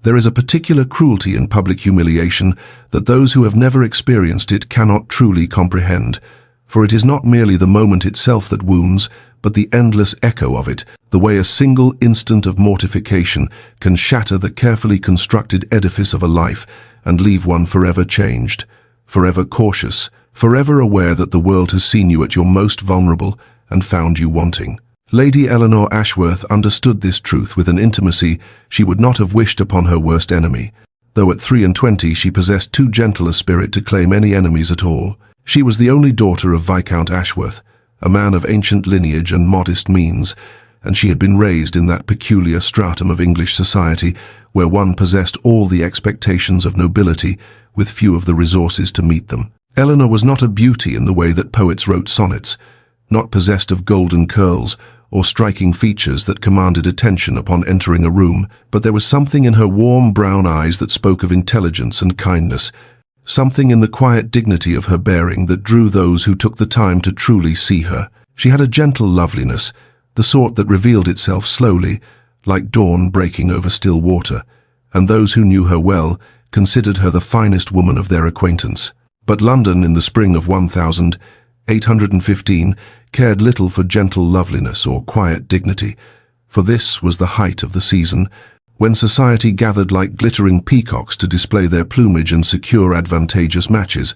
There is a particular cruelty in public humiliation that those who have never experienced it cannot truly comprehend, for it is not merely the moment itself that wounds, but the endless echo of it, the way a single instant of mortification can shatter the carefully constructed edifice of a life and leave one forever changed, forever cautious, forever aware that the world has seen you at your most vulnerable and found you wanting. Lady Eleanor Ashworth understood this truth with an intimacy she would not have wished upon her worst enemy. Though at 23 she possessed too gentle a spirit to claim any enemies at all. She was the only daughter of Viscount Ashworth, a man of ancient lineage and modest means, and she had been raised in that peculiar stratum of English society where one possessed all the expectations of nobility with few of the resources to meet them. Eleanor was not a beauty in the way that poets wrote sonnets, not possessed of golden curls or striking features that commanded attention upon entering a room, but there was something in her warm brown eyes that spoke of intelligence and kindness, something in the quiet dignity of her bearing that drew those who took the time to truly see her. She had a gentle loveliness, the sort that revealed itself slowly, like dawn breaking over still water, and those who knew her well considered her the finest woman of their acquaintance. But London in the spring of 1815 cared little for gentle loveliness or quiet dignity, for this was the height of the season, when society gathered like glittering peacocks to display their plumage and secure advantageous matches,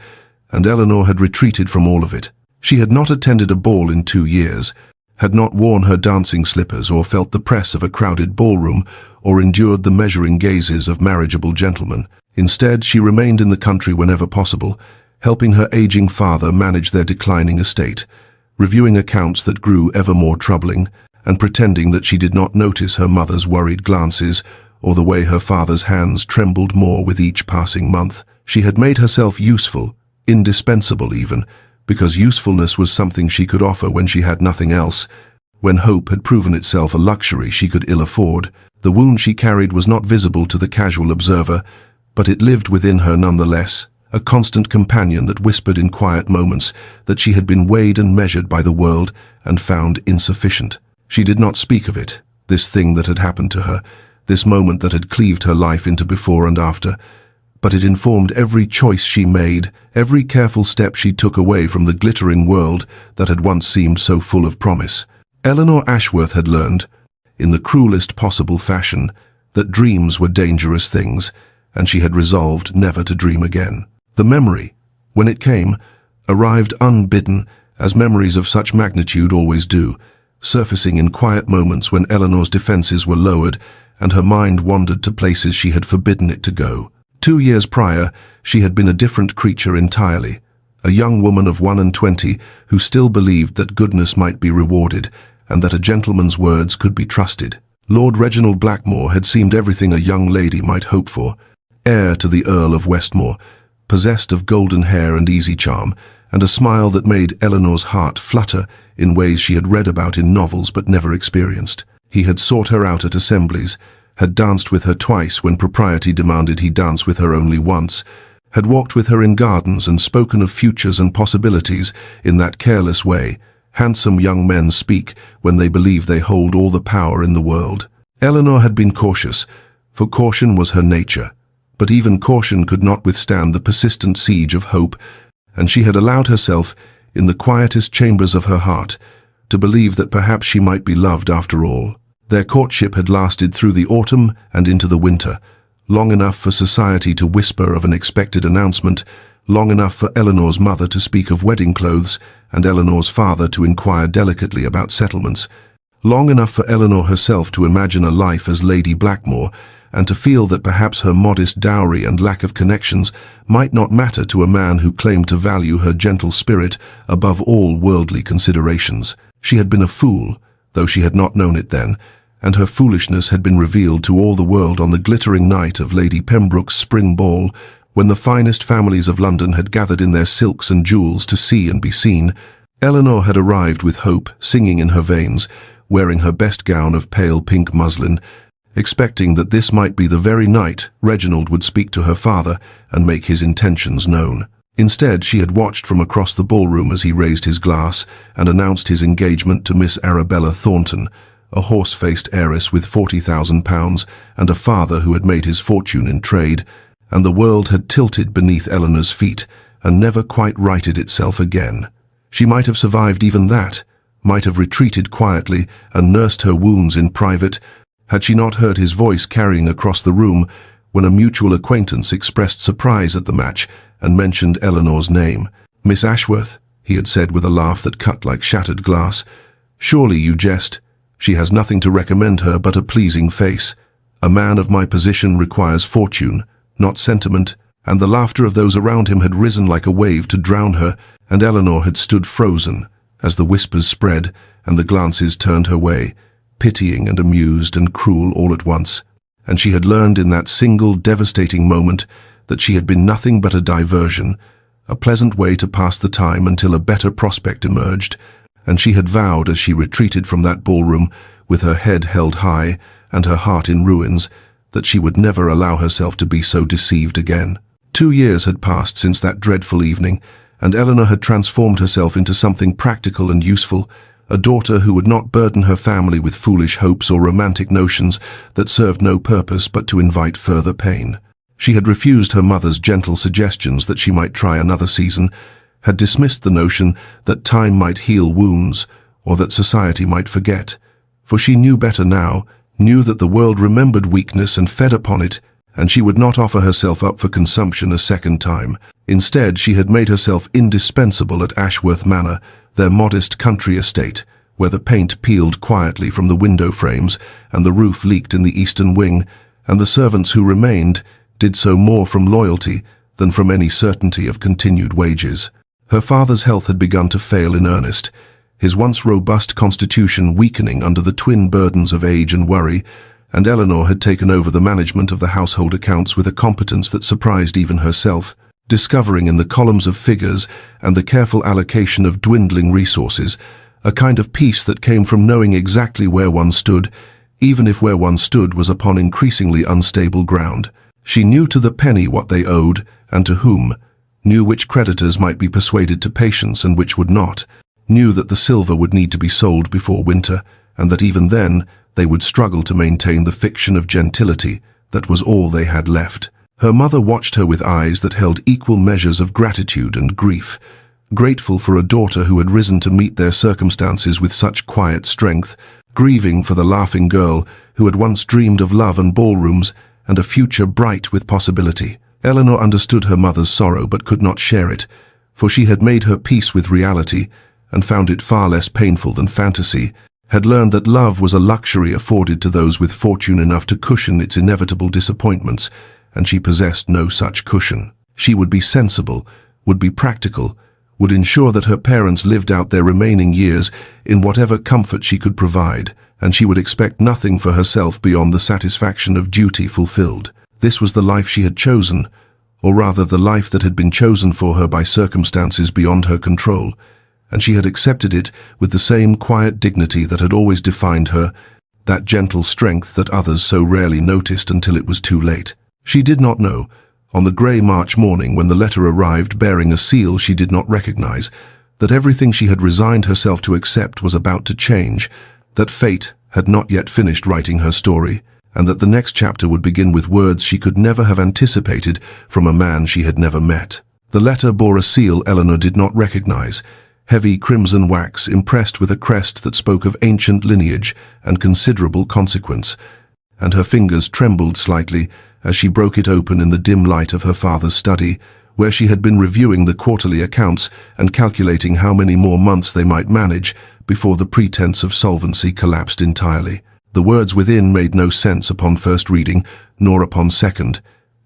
and Eleanor had retreated from all of it. She had not attended a ball in 2 years, had not worn her dancing slippers or felt the press of a crowded ballroom or endured the measuring gazes of marriageable gentlemen. Instead, she remained in the country whenever possible, helping her aging father manage their declining estate, reviewing accounts that grew ever more troubling, and pretending that she did not notice her mother's worried glances or the way her father's hands trembled more with each passing month. She had made herself useful, indispensable even, because usefulness was something she could offer when she had nothing else, when hope had proven itself a luxury she could ill afford. The wound she carried was not visible to the casual observer, but it lived within her nonetheless, a constant companion that whispered in quiet moments that she had been weighed and measured by the world and found insufficient. She did not speak of it, this thing that had happened to her, this moment that had cleaved her life into before and after, but it informed every choice she made, every careful step she took away from the glittering world that had once seemed so full of promise. Eleanor Ashworth had learned, in the cruelest possible fashion, that dreams were dangerous things, and she had resolved never to dream again. The memory, when it came, arrived unbidden, as memories of such magnitude always do, surfacing in quiet moments when Eleanor's defenses were lowered and her mind wandered to places she had forbidden it to go. 2 years prior, she had been a different creature entirely, a young woman of 21 who still believed that goodness might be rewarded and that a gentleman's words could be trusted. Lord Reginald Blackmore had seemed everything a young lady might hope for, heir to the Earl of Westmore, possessed of golden hair and easy charm, and a smile that made Eleanor's heart flutter in ways she had read about in novels but never experienced. He had sought her out at assemblies, had danced with her twice when propriety demanded he dance with her only once, had walked with her in gardens and spoken of futures and possibilities in that careless way handsome young men speak when they believe they hold all the power in the world. Eleanor had been cautious, for caution was her nature, but even caution could not withstand the persistent siege of hope, and she had allowed herself, in the quietest chambers of her heart, to believe that perhaps she might be loved after all. Their courtship had lasted through the autumn and into the winter, long enough for society to whisper of an expected announcement, long enough for Eleanor's mother to speak of wedding clothes and Eleanor's father to inquire delicately about settlements, long enough for Eleanor herself to imagine a life as Lady Blackmore and to feel that perhaps her modest dowry and lack of connections might not matter to a man who claimed to value her gentle spirit above all worldly considerations. She had been a fool, though she had not known it then, and her foolishness had been revealed to all the world on the glittering night of Lady Pembroke's spring ball, when the finest families of London had gathered in their silks and jewels to see and be seen. Eleanor had arrived with hope singing in her veins, wearing her best gown of pale pink muslin, expecting that this might be the very night Reginald would speak to her father and make his intentions known. Instead, she had watched from across the ballroom as he raised his glass and announced his engagement to Miss Arabella Thornton, a horse-faced heiress with £40,000 and a father who had made his fortune in trade, and the world had tilted beneath Eleanor's feet and never quite righted itself again. She might have survived even that, might have retreated quietly and nursed her wounds in private, had she not heard his voice carrying across the room when a mutual acquaintance expressed surprise at the match and mentioned Eleanor's name. "Miss Ashworth," he had said with a laugh that cut like shattered glass. "Surely you jest. She has nothing to recommend her but a pleasing face. A man of my position requires fortune, not sentiment," and the laughter of those around him had risen like a wave to drown her, and Eleanor had stood frozen as the whispers spread and the glances turned her way, pitying and amused and cruel all at once. And she had learned in that single devastating moment that she had been nothing but a diversion, a pleasant way to pass the time until a better prospect emerged, and she had vowed as she retreated from that ballroom with her head held high and her heart in ruins that she would never allow herself to be so deceived again. 2 years had passed since that dreadful evening, and Eleanor had transformed herself into something practical and useful, a daughter who would not burden her family with foolish hopes or romantic notions that served no purpose but to invite further pain. She had refused her mother's gentle suggestions that she might try another season, had dismissed the notion that time might heal wounds or that society might forget, for she knew better now, knew that the world remembered weakness and fed upon it, and she would not offer herself up for consumption a second time. Instead, she had made herself indispensable at Ashworth Manor, their modest country estate, where the paint peeled quietly from the window frames and the roof leaked in the eastern wing, and the servants who remained did so more from loyalty than from any certainty of continued wages. Her father's health had begun to fail in earnest, his once robust constitution weakening under the twin burdens of age and worry, and Eleanor had taken over the management of the household accounts with a competence that surprised even herself, discovering in the columns of figures and the careful allocation of dwindling resources a kind of peace that came from knowing exactly where one stood, even if where one stood was upon increasingly unstable ground. She knew to the penny what they owed and to whom, knew which creditors might be persuaded to patience and which would not, knew that the silver would need to be sold before winter, and that even then they would struggle to maintain the fiction of gentility that was all they had left. Her mother watched her with eyes that held equal measures of gratitude and grief, grateful for a daughter who had risen to meet their circumstances with such quiet strength, grieving for the laughing girl who had once dreamed of love and ballrooms and a future bright with possibility. Eleanor understood her mother's sorrow but could not share it, for she had made her peace with reality and found it far less painful than fantasy, had learned that love was a luxury afforded to those with fortune enough to cushion its inevitable disappointments, and she possessed no such cushion. She would be sensible, would be practical, would ensure that her parents lived out their remaining years in whatever comfort she could provide, and she would expect nothing for herself beyond the satisfaction of duty fulfilled. This was the life she had chosen, or rather the life that had been chosen for her by circumstances beyond her control, and she had accepted it with the same quiet dignity that had always defined her, that gentle strength that others so rarely noticed until it was too late. She did not know, on the grey March morning when the letter arrived bearing a seal she did not recognize, that everything she had resigned herself to accept was about to change, that fate had not yet finished writing her story, and that the next chapter would begin with words she could never have anticipated from a man she had never met. The letter bore a seal Eleanor did not recognize, heavy crimson wax impressed with a crest that spoke of ancient lineage and considerable consequence, and her fingers trembled slightly as she broke it open in the dim light of her father's study, where she had been reviewing the quarterly accounts and calculating how many more months they might manage before the pretense of solvency collapsed entirely. The words within made no sense upon first reading, nor upon second,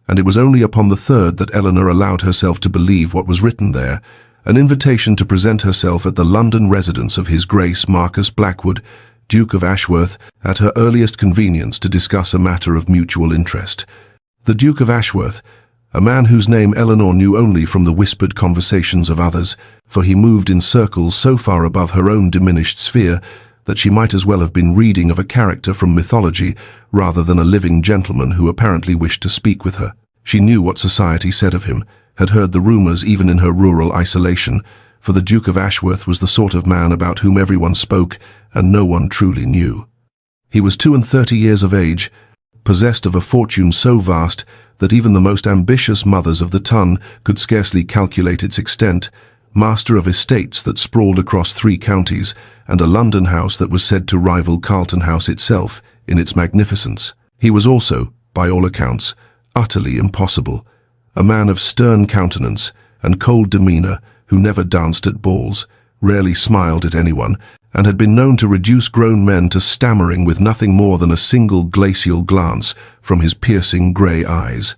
and it was only upon the third that Eleanor allowed herself to believe what was written there, an invitation to present herself at the London residence of His Grace Marcus Blackwood, Duke of Ashworth, at her earliest convenience to discuss a matter of mutual interest. The Duke of Ashworth, a man whose name Eleanor knew only from the whispered conversations of others, for he moved in circles so far above her own diminished sphere that she might as well have been reading of a character from mythology rather than a living gentleman who apparently wished to speak with her. She knew what society said of him, had heard the rumours even in her rural isolation, for the Duke of Ashworth was the sort of man about whom everyone spoke and no one truly knew. He was 32 years of age, possessed of a fortune so vast that even the most ambitious mothers of the ton could scarcely calculate its extent, master of estates that sprawled across 3 counties, and a London house that was said to rival Carlton House itself in its magnificence. He was also, by all accounts, utterly impossible, a man of stern countenance and cold demeanour who never danced at balls, rarely smiled at anyone, and had been known to reduce grown men to stammering with nothing more than a single glacial glance from his piercing grey eyes.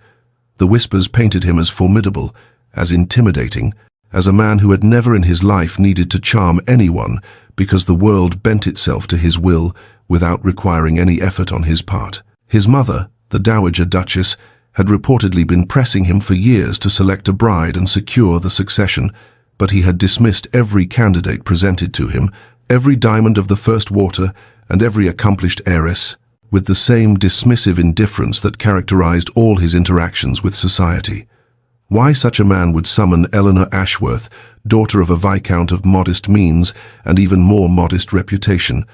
The whispers painted him as formidable, as intimidating, as a man who had never in his life needed to charm anyone because the world bent itself to his will without requiring any effort on his part. His mother, the Dowager Duchess, had reportedly been pressing him for years to select a bride and secure the succession, but he had dismissed every candidate presented to him, every diamond of the first water, and every accomplished heiress, with the same dismissive indifference that characterized all his interactions with society. Why such a man would summon Eleanor Ashworth, daughter of a viscount of modest means and even more modest reputation,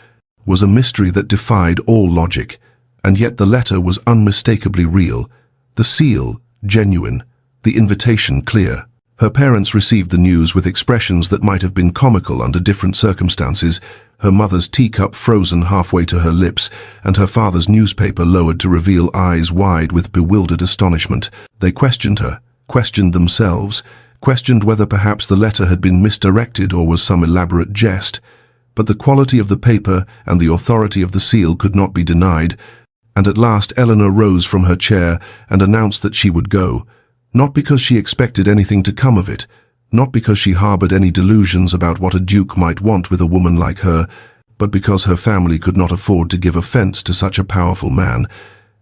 was a mystery that defied all logic, and yet the letter was unmistakably real, the seal genuine, the invitation clear. Her parents received the news with expressions that might have been comical under different circumstances, her mother's teacup frozen halfway to her lips, and her father's newspaper lowered to reveal eyes wide with bewildered astonishment. They questioned her, questioned themselves, questioned whether perhaps the letter had been misdirected or was some elaborate jest. But the quality of the paper and the authority of the seal could not be denied, and at last Eleanor rose from her chair and announced that she would go. Not because she expected anything to come of it, not because she harbored any delusions about what a duke might want with a woman like her, but because her family could not afford to give offense to such a powerful man,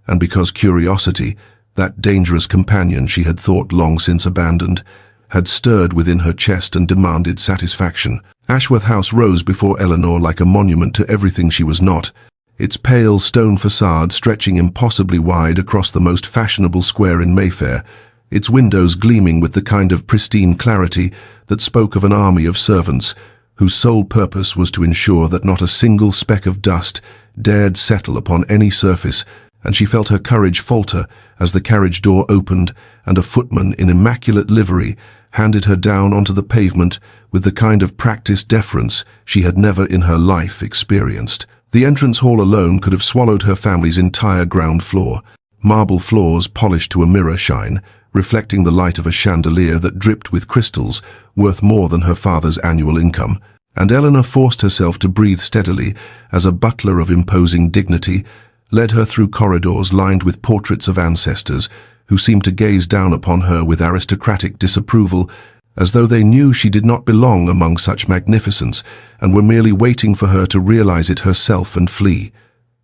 and because curiosity, that dangerous companion she had thought long since abandoned, had stirred within her chest and demanded satisfaction. Ashworth House rose before Eleanor like a monument to everything she was not, its pale stone facade stretching impossibly wide across the most fashionable square in Mayfair, its windows gleaming with the kind of pristine clarity that spoke of an army of servants whose sole purpose was to ensure that not a single speck of dust dared settle upon any surface, and she felt her courage falter as the carriage door opened and a footman in immaculate livery handed her down onto the pavement with the kind of practiced deference she had never in her life experienced. The entrance hall alone could have swallowed her family's entire ground floor, marble floors polished to a mirror shine, reflecting the light of a chandelier that dripped with crystals worth more than her father's annual income, and Eleanor forced herself to breathe steadily as a butler of imposing dignity led her through corridors lined with portraits of ancestors who seemed to gaze down upon her with aristocratic disapproval, as though they knew she did not belong among such magnificence and were merely waiting for her to realize it herself and flee.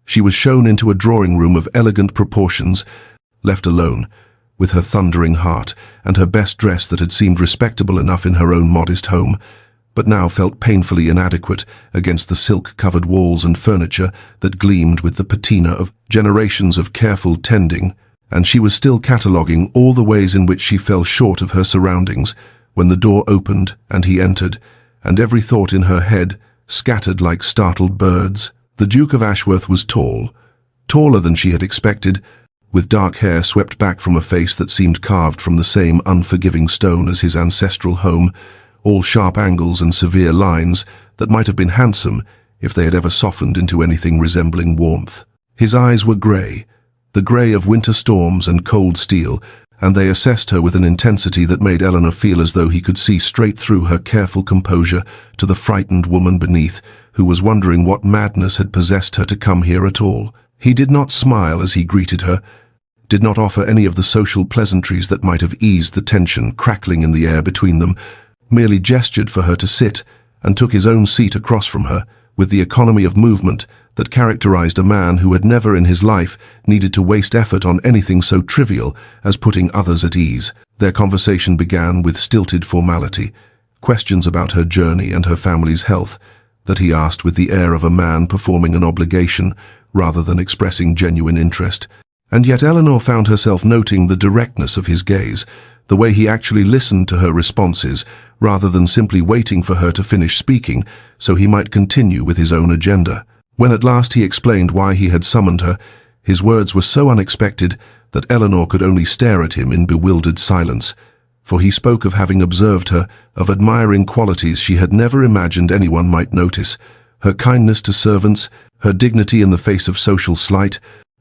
She was shown into a drawing room of elegant proportions, left alone, with her thundering heart and her best dress that had seemed respectable enough in her own modest home, but now felt painfully inadequate against the silk-covered walls and furniture that gleamed with the patina of generations of careful tending, and she was still cataloguing all the ways in which she fell short of her surroundings when the door opened and he entered, and every thought in her head scattered like startled birds. The Duke of Ashworth was tall, taller than she had expected, with dark hair swept back from a face that seemed carved from the same unforgiving stone as his ancestral home, all sharp angles and severe lines that might have been handsome if they had ever softened into anything resembling warmth. His eyes were grey, the grey of winter storms and cold steel, and they assessed her with an intensity that made Eleanor feel as though he could see straight through her careful composure to the frightened woman beneath, who was wondering what madness had possessed her to come here at all. He did not smile as he greeted her, did not offer any of the social pleasantries that might have eased the tension crackling in the air between them, merely gestured for her to sit and took his own seat across from her, with the economy of movement that characterized a man who had never in his life needed to waste effort on anything so trivial as putting others at ease. Their conversation began with stilted formality, questions about her journey and her family's health, that he asked with the air of a man performing an obligation rather than expressing genuine interest. And yet Eleanor found herself noting the directness of his gaze, the way he actually listened to her responses, rather than simply waiting for her to finish speaking so he might continue with his own agenda. When at last he explained why he had summoned her, his words were so unexpected that Eleanor could only stare at him in bewildered silence, for he spoke of having observed her, of admiring qualities she had never imagined anyone might notice: her kindness to servants, her dignity in the face of social slight,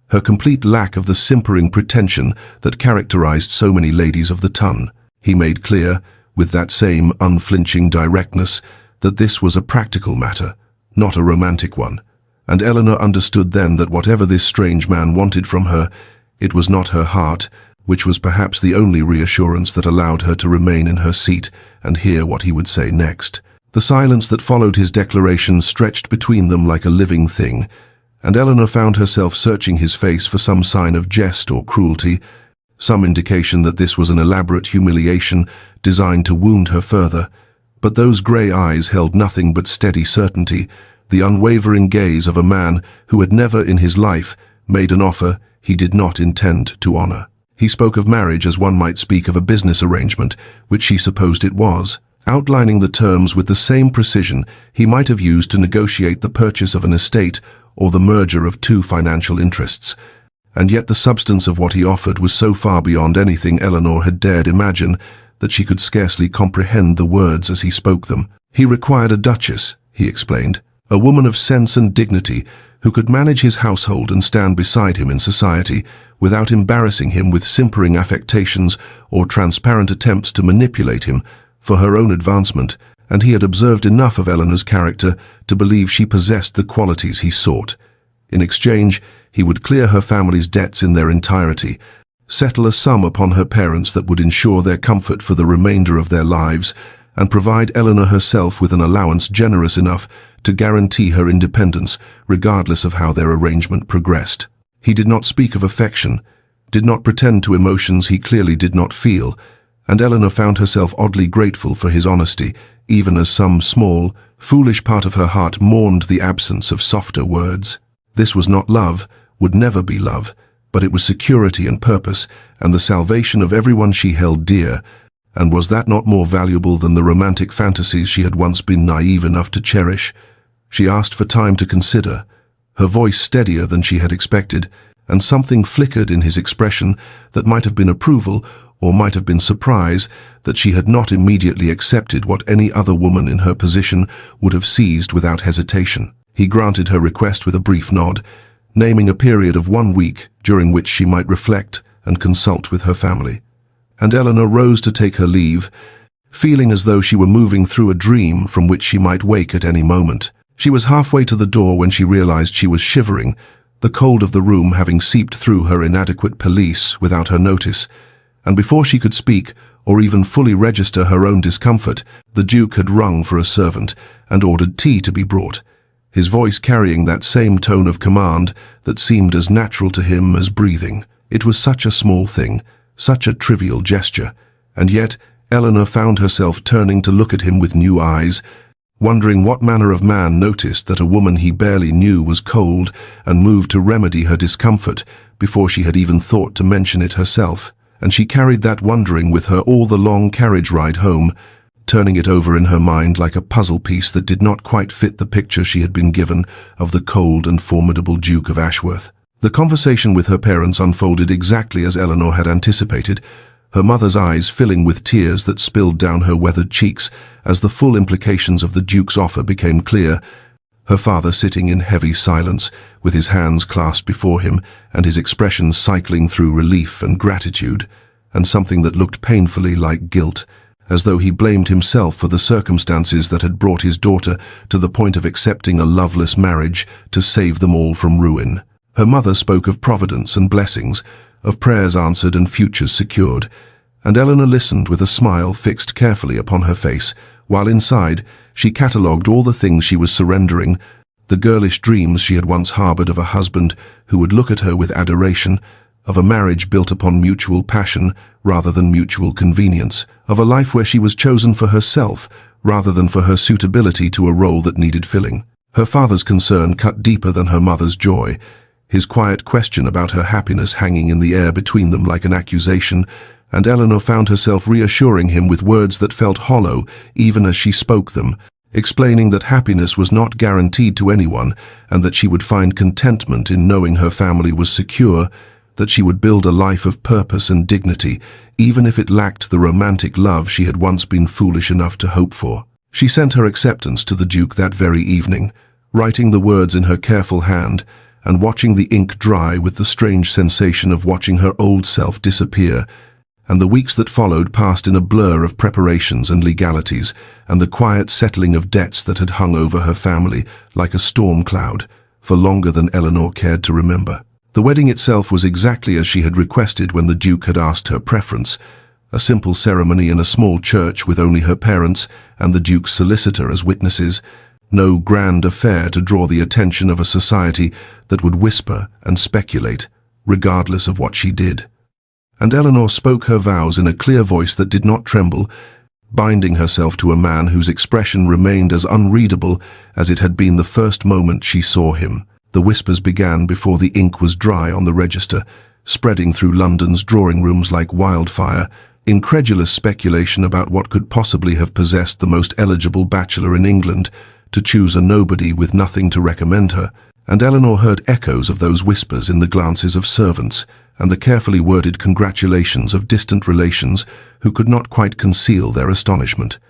her complete lack of the simpering pretension that characterized so many ladies of the ton. He made clear, with that same unflinching directness, that this was a practical matter, not a romantic one, and Eleanor understood then that whatever this strange man wanted from her, it was not her heart, which was perhaps the only reassurance that allowed her to remain in her seat and hear what he would say next. The silence that followed his declaration stretched between them like a living thing, and Eleanor found herself searching his face for some sign of jest or cruelty, some indication that this was an elaborate humiliation designed to wound her further. But those grey eyes held nothing but steady certainty, the unwavering gaze of a man who had never in his life made an offer he did not intend to honor. He spoke of marriage as one might speak of a business arrangement, which she supposed it was, outlining the terms with the same precision he might have used to negotiate the purchase of an estate or the merger of two financial interests. And yet the substance of what he offered was so far beyond anything Eleanor had dared imagine that she could scarcely comprehend the words as he spoke them. He required a duchess, he explained, a woman of sense and dignity who could manage his household and stand beside him in society without embarrassing him with simpering affectations or transparent attempts to manipulate him for her own advancement, and he had observed enough of Eleanor's character to believe she possessed the qualities he sought. In exchange, he would clear her family's debts in their entirety, settle a sum upon her parents that would ensure their comfort for the remainder of their lives, and provide Eleanor herself with an allowance generous enough to guarantee her independence, regardless of how their arrangement progressed. He did not speak of affection, did not pretend to emotions he clearly did not feel, and Eleanor found herself oddly grateful for his honesty, even as some small, foolish part of her heart mourned the absence of softer words. This was not love, would never be love, but it was security and purpose, and the salvation of everyone she held dear. And was that not more valuable than the romantic fantasies she had once been naive enough to cherish? She asked for time to consider, her voice steadier than she had expected, and something flickered in his expression that might have been approval or might have been surprise that she had not immediately accepted what any other woman in her position would have seized without hesitation. He granted her request with a brief nod, naming a period of 1 week during which she might reflect and consult with her family. And Eleanor rose to take her leave, feeling as though she were moving through a dream from which she might wake at any moment. She was halfway to the door when she realized she was shivering, the cold of the room having seeped through her inadequate pelisse without her notice, and before she could speak or even fully register her own discomfort, the Duke had rung for a servant and ordered tea to be brought, his voice carrying that same tone of command that seemed as natural to him as breathing. It was such a small thing, such a trivial gesture, and yet Eleanor found herself turning to look at him with new eyes, wondering what manner of man noticed that a woman he barely knew was cold and moved to remedy her discomfort before she had even thought to mention it herself. And she carried that wondering with her all the long carriage ride home, turning it over in her mind like a puzzle piece that did not quite fit the picture she had been given of the cold and formidable Duke of Ashworth. The conversation with her parents unfolded exactly as Eleanor had anticipated, her mother's eyes filling with tears that spilled down her weathered cheeks as the full implications of the Duke's offer became clear, her father sitting in heavy silence, with his hands clasped before him and his expression cycling through relief and gratitude, and something that looked painfully like guilt, as though he blamed himself for the circumstances that had brought his daughter to the point of accepting a loveless marriage to save them all from ruin. Her mother spoke of providence and blessings, of prayers answered and futures secured, and Eleanor listened with a smile fixed carefully upon her face, while inside she catalogued all the things she was surrendering, the girlish dreams she had once harbored of a husband who would look at her with adoration, of a marriage built upon mutual passion rather than mutual convenience, of a life where she was chosen for herself rather than for her suitability to a role that needed filling. Her father's concern cut deeper than her mother's joy, his quiet question about her happiness hanging in the air between them like an accusation, and Eleanor found herself reassuring him with words that felt hollow even as she spoke them, explaining that happiness was not guaranteed to anyone and that she would find contentment in knowing her family was secure, that she would build a life of purpose and dignity, even if it lacked the romantic love she had once been foolish enough to hope for. She sent her acceptance to the Duke that very evening, writing the words in her careful hand and watching the ink dry with the strange sensation of watching her old self disappear. And the weeks that followed passed in a blur of preparations and legalities, and the quiet settling of debts that had hung over her family like a storm cloud, for longer than Eleanor cared to remember. The wedding itself was exactly as she had requested when the Duke had asked her preference, a simple ceremony in a small church with only her parents and the Duke's solicitor as witnesses, no grand affair to draw the attention of a society that would whisper and speculate, regardless of what she did. And Eleanor spoke her vows in a clear voice that did not tremble, binding herself to a man whose expression remained as unreadable as it had been the first moment she saw him. The whispers began before the ink was dry on the register, spreading through London's drawing rooms like wildfire, incredulous speculation about what could possibly have possessed the most eligible bachelor in England to choose a nobody with nothing to recommend her, and Eleanor heard echoes of those whispers in the glances of servants and the carefully worded congratulations of distant relations who could not quite conceal their astonishment.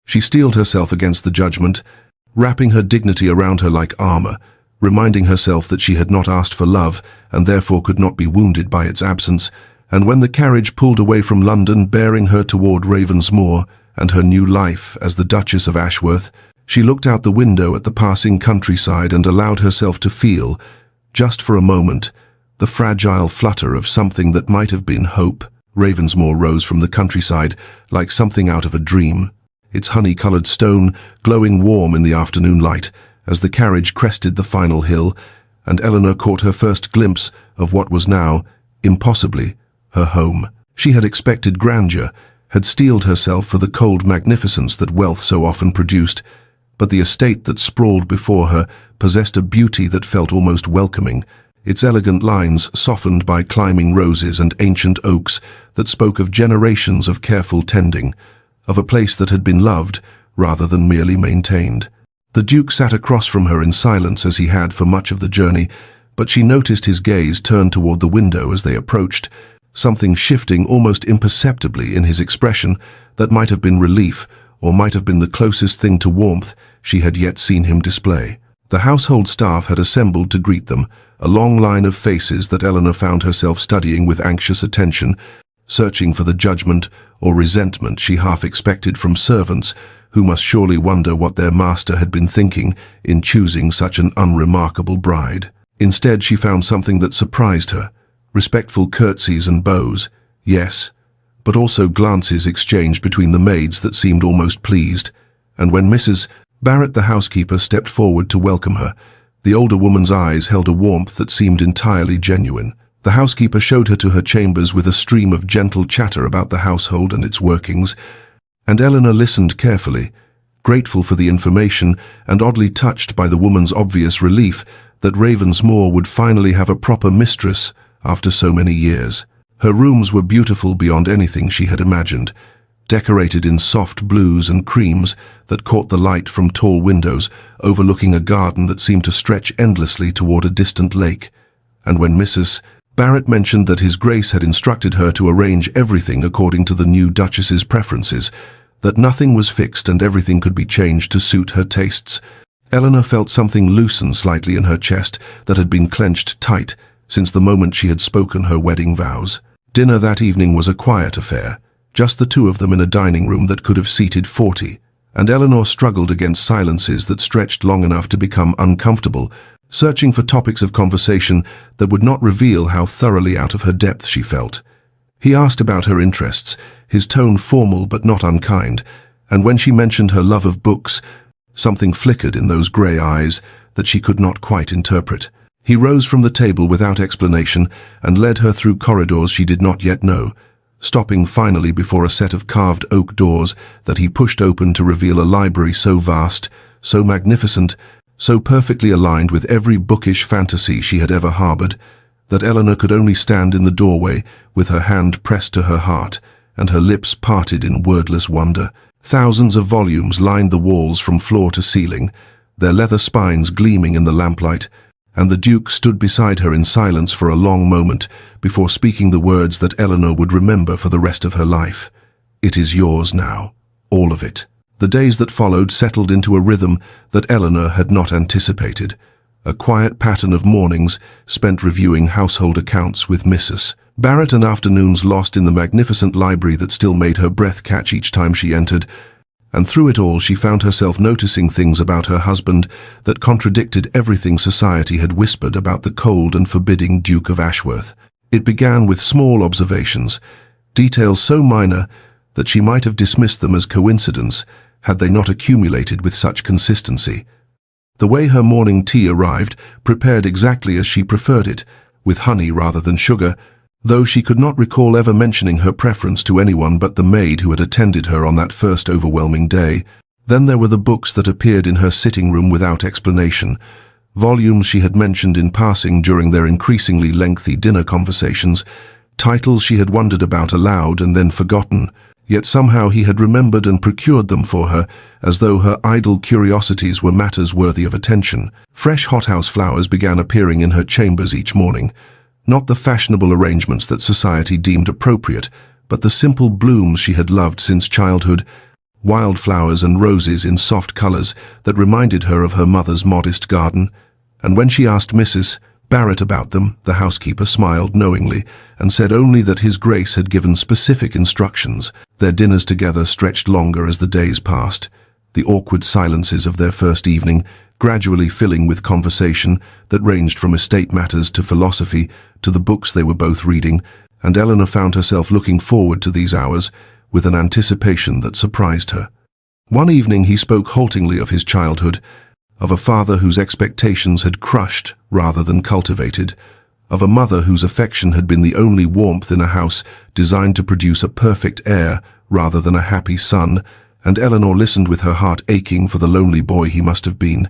She steeled herself against the judgment, wrapping her dignity around her like armor, reminding herself that she had not asked for love and therefore could not be wounded by its absence, and when the carriage pulled away from London bearing her toward Ravensmoor and her new life as the Duchess of Ashworth, she looked out the window at the passing countryside and allowed herself to feel, just for a moment, the fragile flutter of something that might have been hope. Ravensmoor rose from the countryside like something out of a dream, its honey-colored stone glowing warm in the afternoon light, as the carriage crested the final hill, and Eleanor caught her first glimpse of what was now, impossibly, her home. She had expected grandeur, had steeled herself for the cold magnificence that wealth so often produced, but the estate that sprawled before her possessed a beauty that felt almost welcoming, its elegant lines softened by climbing roses and ancient oaks that spoke of generations of careful tending, of a place that had been loved rather than merely maintained. The Duke sat across from her in silence as he had for much of the journey, but she noticed his gaze turn toward the window as they approached, something shifting almost imperceptibly in his expression that might have been relief or might have been the closest thing to warmth she had yet seen him display. The household staff had assembled to greet them, a long line of faces that Eleanor found herself studying with anxious attention, searching for the judgment or resentment she half expected from servants who must surely wonder what their master had been thinking in choosing such an unremarkable bride. Instead, she found something that surprised her, respectful curtsies and bows, yes, but also glances exchanged between the maids that seemed almost pleased, and when Mrs. Barrett, the housekeeper, stepped forward to welcome her, the older woman's eyes held a warmth that seemed entirely genuine. The housekeeper showed her to her chambers with a stream of gentle chatter about the household and its workings, and Eleanor listened carefully, grateful for the information and oddly touched by the woman's obvious relief that Ravensmoor would finally have a proper mistress after so many years. Her rooms were beautiful beyond anything she had imagined, decorated in soft blues and creams that caught the light from tall windows overlooking a garden that seemed to stretch endlessly toward a distant lake. And when Mrs. Barrett mentioned that His Grace had instructed her to arrange everything according to the new Duchess's preferences, that nothing was fixed and everything could be changed to suit her tastes, Eleanor felt something loosen slightly in her chest that had been clenched tight since the moment she had spoken her wedding vows. Dinner that evening was a quiet affair, just the two of them in a dining room that could have seated 40, and Eleanor struggled against silences that stretched long enough to become uncomfortable, searching for topics of conversation that would not reveal how thoroughly out of her depth she felt. He asked about her interests, his tone formal but not unkind, and when she mentioned her love of books, something flickered in those grey eyes that she could not quite interpret. He rose from the table without explanation and led her through corridors she did not yet know, stopping finally before a set of carved oak doors that he pushed open to reveal a library so vast, so magnificent, so perfectly aligned with every bookish fantasy she had ever harbored, that Eleanor could only stand in the doorway with her hand pressed to her heart and her lips parted in wordless wonder. Thousands of volumes lined the walls from floor to ceiling, their leather spines gleaming in the lamplight, and the Duke stood beside her in silence for a long moment before speaking the words that Eleanor would remember for the rest of her life. "It is yours now, all of it." The days that followed settled into a rhythm that Eleanor had not anticipated, a quiet pattern of mornings spent reviewing household accounts with Mrs. Barrett and afternoons lost in the magnificent library that still made her breath catch each time she entered, and through it all she found herself noticing things about her husband that contradicted everything society had whispered about the cold and forbidding Duke of Ashworth. It began with small observations, details so minor that she might have dismissed them as coincidence had they not accumulated with such consistency. The way her morning tea arrived, prepared exactly as she preferred it, with honey rather than sugar, though she could not recall ever mentioning her preference to anyone but the maid who had attended her on that first overwhelming day. Then there were the books that appeared in her sitting room without explanation, volumes she had mentioned in passing during their increasingly lengthy dinner conversations, titles she had wondered about aloud and then forgotten, yet somehow he had remembered and procured them for her, as though her idle curiosities were matters worthy of attention. Fresh hothouse flowers began appearing in her chambers each morning, not the fashionable arrangements that society deemed appropriate, but the simple blooms she had loved since childhood, wildflowers and roses in soft colors that reminded her of her mother's modest garden. And when she asked Mrs. Barrett about them, the housekeeper smiled knowingly and said only that His Grace had given specific instructions. Their dinners together stretched longer as the days passed, the awkward silences of their first evening gradually filling with conversation that ranged from estate matters to philosophy to the books they were both reading, and Eleanor found herself looking forward to these hours with an anticipation that surprised her. One evening he spoke haltingly of his childhood, of a father whose expectations had crushed rather than cultivated, of a mother whose affection had been the only warmth in a house designed to produce a perfect heir rather than a happy son, and Eleanor listened with her heart aching for the lonely boy he must have been,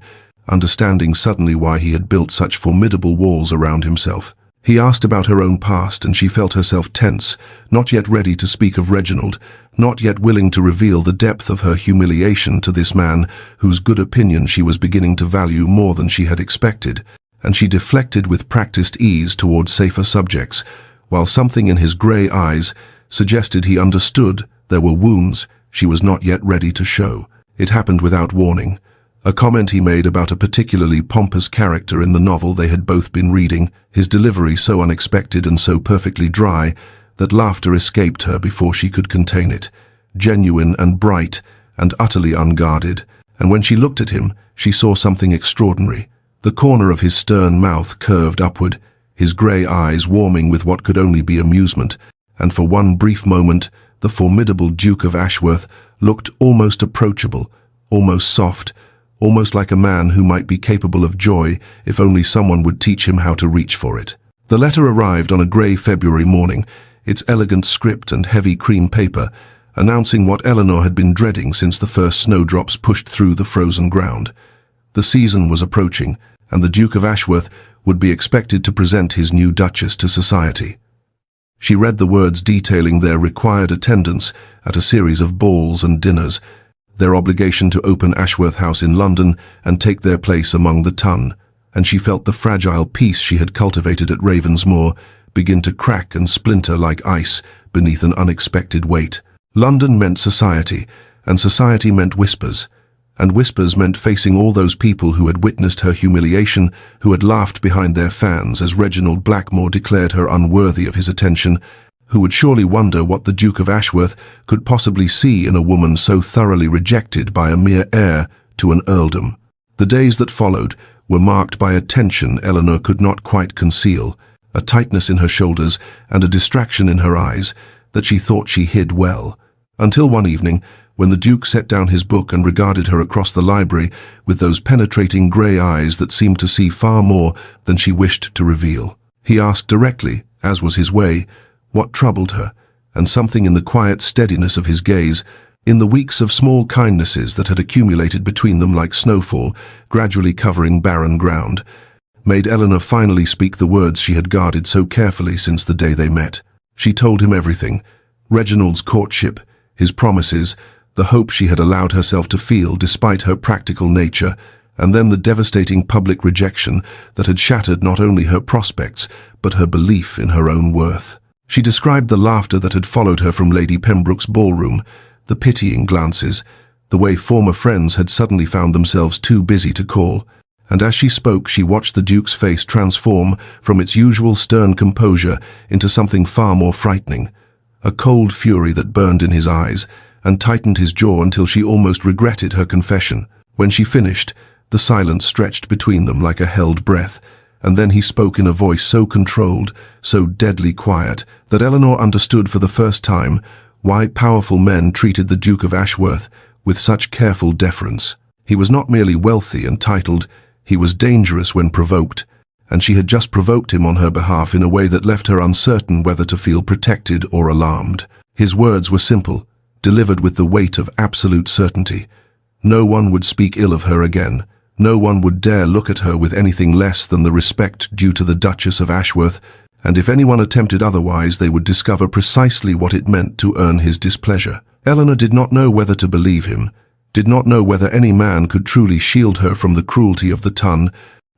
understanding suddenly why he had built such formidable walls around himself. He asked about her own past, and she felt herself tense, not yet ready to speak of Reginald, not yet willing to reveal the depth of her humiliation to this man whose good opinion she was beginning to value more than she had expected, and she deflected with practiced ease towards safer subjects, while something in his grey eyes suggested he understood there were wounds she was not yet ready to show. It happened without warning. A comment he made about a particularly pompous character in the novel they had both been reading, his delivery so unexpected and so perfectly dry that laughter escaped her before she could contain it, genuine and bright and utterly unguarded, and when she looked at him, she saw something extraordinary. The corner of his stern mouth curved upward, his grey eyes warming with what could only be amusement, and for one brief moment the formidable Duke of Ashworth looked almost approachable, almost soft, almost like a man who might be capable of joy if only someone would teach him how to reach for it. The letter arrived on a grey February morning, its elegant script and heavy cream paper, announcing what Eleanor had been dreading since the first snowdrops pushed through the frozen ground. The season was approaching, and the Duke of Ashworth would be expected to present his new Duchess to society. She read the words detailing their required attendance at a series of balls and dinners, their obligation to open Ashworth House in London and take their place among the ton, and she felt the fragile peace she had cultivated at Ravensmoor begin to crack and splinter like ice beneath an unexpected weight. London meant society, and society meant whispers, and whispers meant facing all those people who had witnessed her humiliation, who had laughed behind their fans as Reginald Blackmore declared her unworthy of his attention, who would surely wonder what the Duke of Ashworth could possibly see in a woman so thoroughly rejected by a mere heir to an earldom. The days that followed were marked by a tension Eleanor could not quite conceal, a tightness in her shoulders and a distraction in her eyes that she thought she hid well, until one evening, when the Duke set down his book and regarded her across the library with those penetrating grey eyes that seemed to see far more than she wished to reveal. He asked directly, as was his way, what troubled her, and something in the quiet steadiness of his gaze, in the weeks of small kindnesses that had accumulated between them like snowfall, gradually covering barren ground, made Eleanor finally speak the words she had guarded so carefully since the day they met. She told him everything: Reginald's courtship, his promises, the hope she had allowed herself to feel despite her practical nature, and then the devastating public rejection that had shattered not only her prospects, but her belief in her own worth. She described the laughter that had followed her from Lady Pembroke's ballroom, the pitying glances, the way former friends had suddenly found themselves too busy to call, and as she spoke she watched the Duke's face transform from its usual stern composure into something far more frightening, a cold fury that burned in his eyes and tightened his jaw until she almost regretted her confession. When she finished, the silence stretched between them like a held breath, and then he spoke in a voice so controlled, so deadly quiet, that Eleanor understood for the first time why powerful men treated the Duke of Ashworth with such careful deference. He was not merely wealthy and titled, he was dangerous when provoked, and she had just provoked him on her behalf in a way that left her uncertain whether to feel protected or alarmed. His words were simple, delivered with the weight of absolute certainty. No one would speak ill of her again. No one would dare look at her with anything less than the respect due to the Duchess of Ashworth, and if anyone attempted otherwise they would discover precisely what it meant to earn his displeasure. Eleanor did not know whether to believe him, did not know whether any man could truly shield her from the cruelty of the ton,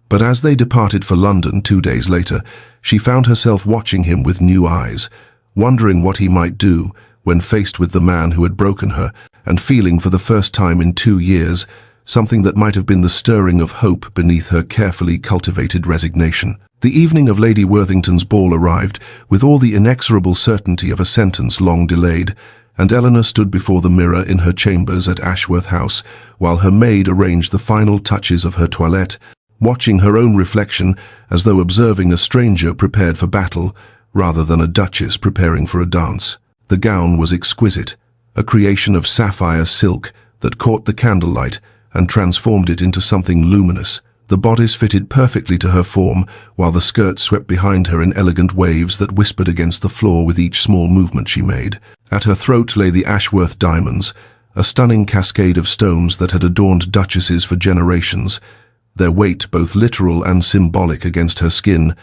but as they departed for London 2 days later, she found herself watching him with new eyes, wondering what he might do when faced with the man who had broken her, and feeling for the first time in 2 years something that might have been the stirring of hope beneath her carefully cultivated resignation. The evening of Lady Worthington's ball arrived with all the inexorable certainty of a sentence long delayed, and Eleanor stood before the mirror in her chambers at Ashworth House, while her maid arranged the final touches of her toilette, watching her own reflection as though observing a stranger prepared for battle, rather than a duchess preparing for a dance. The gown was exquisite, a creation of sapphire silk that caught the candlelight and transformed it into something luminous. The bodice fitted perfectly to her form, while the skirt swept behind her in elegant waves that whispered against the floor with each small movement she made. At her throat lay the Ashworth diamonds, a stunning cascade of stones that had adorned duchesses for generations, their weight both literal and symbolic against her skin,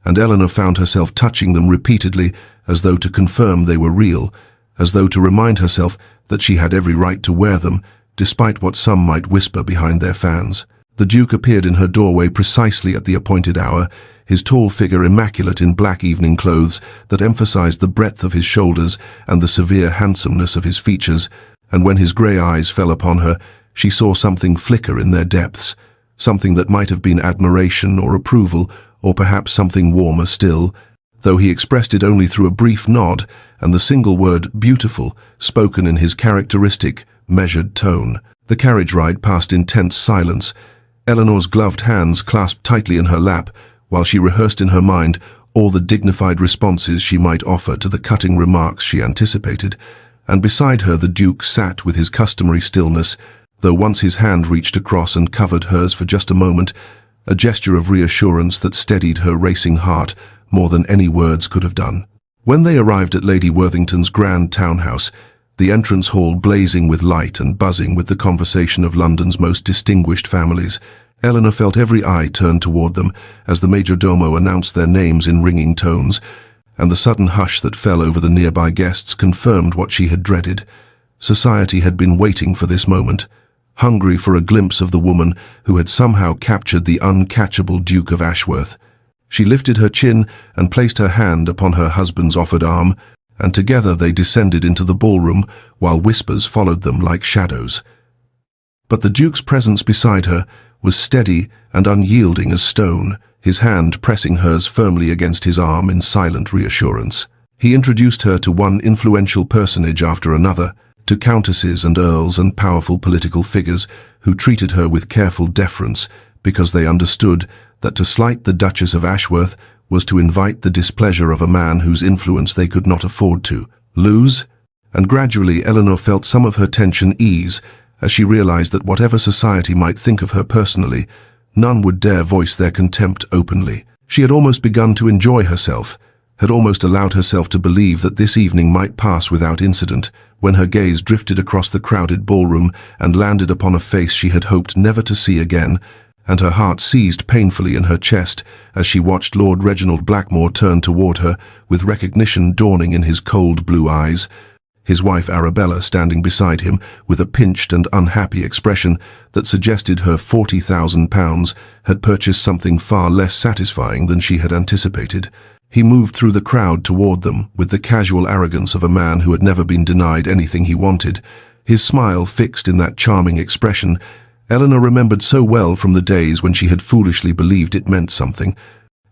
and Eleanor found herself touching them repeatedly as though to confirm they were real, as though to remind herself that she had every right to wear them, despite what some might whisper behind their fans. The Duke appeared in her doorway precisely at the appointed hour, his tall figure immaculate in black evening clothes that emphasized the breadth of his shoulders and the severe handsomeness of his features, and when his grey eyes fell upon her, she saw something flicker in their depths, something that might have been admiration or approval, or perhaps something warmer still, though he expressed it only through a brief nod and the single word "beautiful" spoken in his characteristic, measured tone. The carriage ride passed in tense silence, Eleanor's gloved hands clasped tightly in her lap, while she rehearsed in her mind all the dignified responses she might offer to the cutting remarks she anticipated, and beside her the Duke sat with his customary stillness, though once his hand reached across and covered hers for just a moment, a gesture of reassurance that steadied her racing heart more than any words could have done. When they arrived at Lady Worthington's grand townhouse, the entrance hall blazing with light and buzzing with the conversation of London's most distinguished families, Eleanor felt every eye turned toward them as the majordomo announced their names in ringing tones, and the sudden hush that fell over the nearby guests confirmed what she had dreaded. Society had been waiting for this moment, hungry for a glimpse of the woman who had somehow captured the uncatchable Duke of Ashworth. She lifted her chin and placed her hand upon her husband's offered arm, and together they descended into the ballroom while whispers followed them like shadows. But the Duke's presence beside her was steady and unyielding as stone, his hand pressing hers firmly against his arm in silent reassurance. He introduced her to one influential personage after another, to countesses and earls and powerful political figures who treated her with careful deference because they understood that to slight the Duchess of Ashworth was to invite the displeasure of a man whose influence they could not afford to lose, and gradually Eleanor felt some of her tension ease as she realized that whatever society might think of her personally, none would dare voice their contempt openly. She had almost begun to enjoy herself, had almost allowed herself to believe that this evening might pass without incident, when her gaze drifted across the crowded ballroom and landed upon a face she had hoped never to see again, and her heart seized painfully in her chest as she watched Lord Reginald Blackmore turn toward her, with recognition dawning in his cold blue eyes. his wife Arabella standing beside him with a pinched and unhappy expression that suggested her £40,000 had purchased something far less satisfying than she had anticipated. He moved through the crowd toward them with the casual arrogance of a man who had never been denied anything he wanted, his smile fixed in that charming expression Eleanor remembered so well from the days when she had foolishly believed it meant something.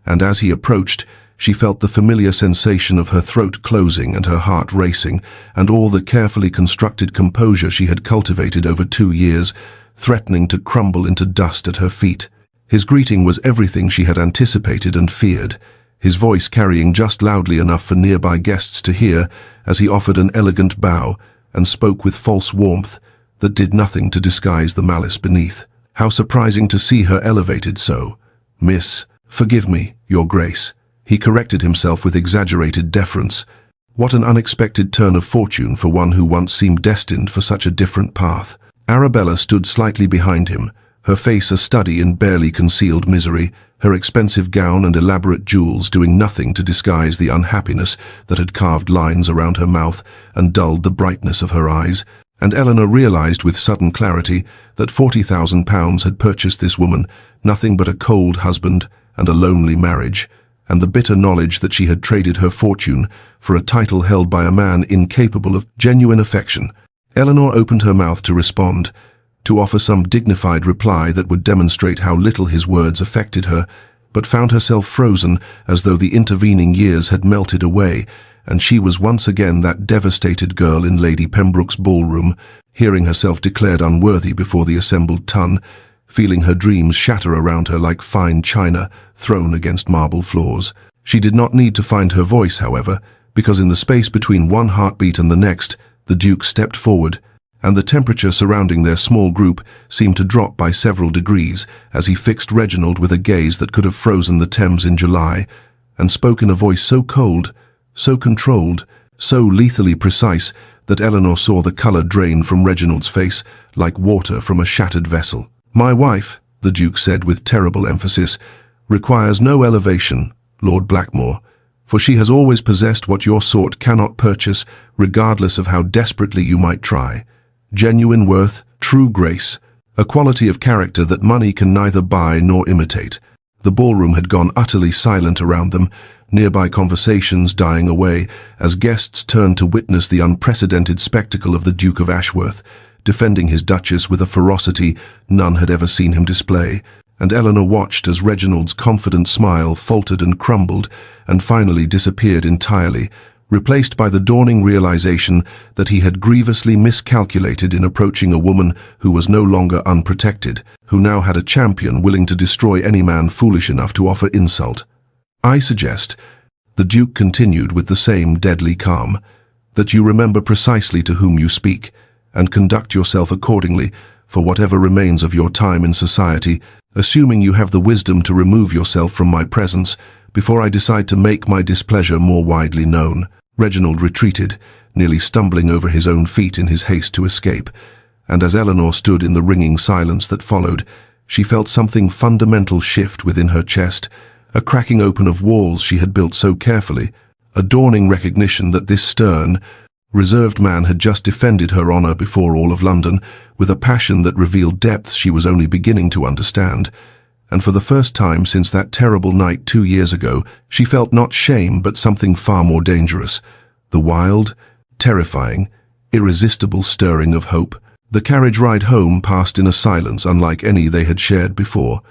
And as he approached, she felt the familiar sensation of her throat closing and her heart racing, and all the carefully constructed composure she had cultivated over 2 years, threatening to crumble into dust at her feet. His greeting was everything she had anticipated and feared, his voice carrying just loudly enough for nearby guests to hear as he offered an elegant bow and spoke with false warmth that did nothing to disguise the malice beneath. How surprising to see her elevated so. "Miss, forgive me, Your Grace." He corrected himself with exaggerated deference. What an unexpected turn of fortune for one who once seemed destined for such a different path. Arabella stood slightly behind him, her face a study in barely concealed misery, her expensive gown and elaborate jewels doing nothing to disguise the unhappiness that had carved lines around her mouth and dulled the brightness of her eyes. And Eleanor realized with sudden clarity that £40,000 had purchased this woman nothing but a cold husband and a lonely marriage, and the bitter knowledge that she had traded her fortune for a title held by a man incapable of genuine affection. Eleanor opened her mouth to respond, to offer some dignified reply that would demonstrate how little his words affected her, but found herself frozen as though the intervening years had melted away, and she was once again that devastated girl in Lady Pembroke's ballroom, hearing herself declared unworthy before the assembled ton, feeling her dreams shatter around her like fine china thrown against marble floors. She did not need to find her voice, however, because in the space between one heartbeat and the next, the Duke stepped forward, and the temperature surrounding their small group seemed to drop by several degrees as he fixed Reginald with a gaze that could have frozen the Thames in July, and spoke in a voice so cold, so controlled, so lethally precise that Eleanor saw the colour drain from Reginald's face like water from a shattered vessel. "My wife," the Duke said with terrible emphasis, "requires no elevation, Lord Blackmore, for she has always possessed what your sort cannot purchase, regardless of how desperately you might try. Genuine worth, true grace, a quality of character that money can neither buy nor imitate." The ballroom had gone utterly silent around them, nearby conversations dying away as guests turned to witness the unprecedented spectacle of the Duke of Ashworth, defending his Duchess with a ferocity none had ever seen him display, and Eleanor watched as Reginald's confident smile faltered and crumbled and finally disappeared entirely, replaced by the dawning realization that he had grievously miscalculated in approaching a woman who was no longer unprotected, who now had a champion willing to destroy any man foolish enough to offer insult. "I suggest," the Duke continued with the same deadly calm, "that you remember precisely to whom you speak, and conduct yourself accordingly for whatever remains of your time in society, assuming you have the wisdom to remove yourself from my presence before I decide to make my displeasure more widely known." Reginald retreated, nearly stumbling over his own feet in his haste to escape, and as Eleanor stood in the ringing silence that followed, she felt something fundamental shift within her chest, a cracking open of walls she had built so carefully, a dawning recognition that this stern, reserved man had just defended her honor before all of London with a passion that revealed depths she was only beginning to understand. And for the first time since that terrible night 2 years ago, she felt not shame but something far more dangerous, the wild, terrifying, irresistible stirring of hope. The carriage ride home passed in a silence unlike any they had shared before,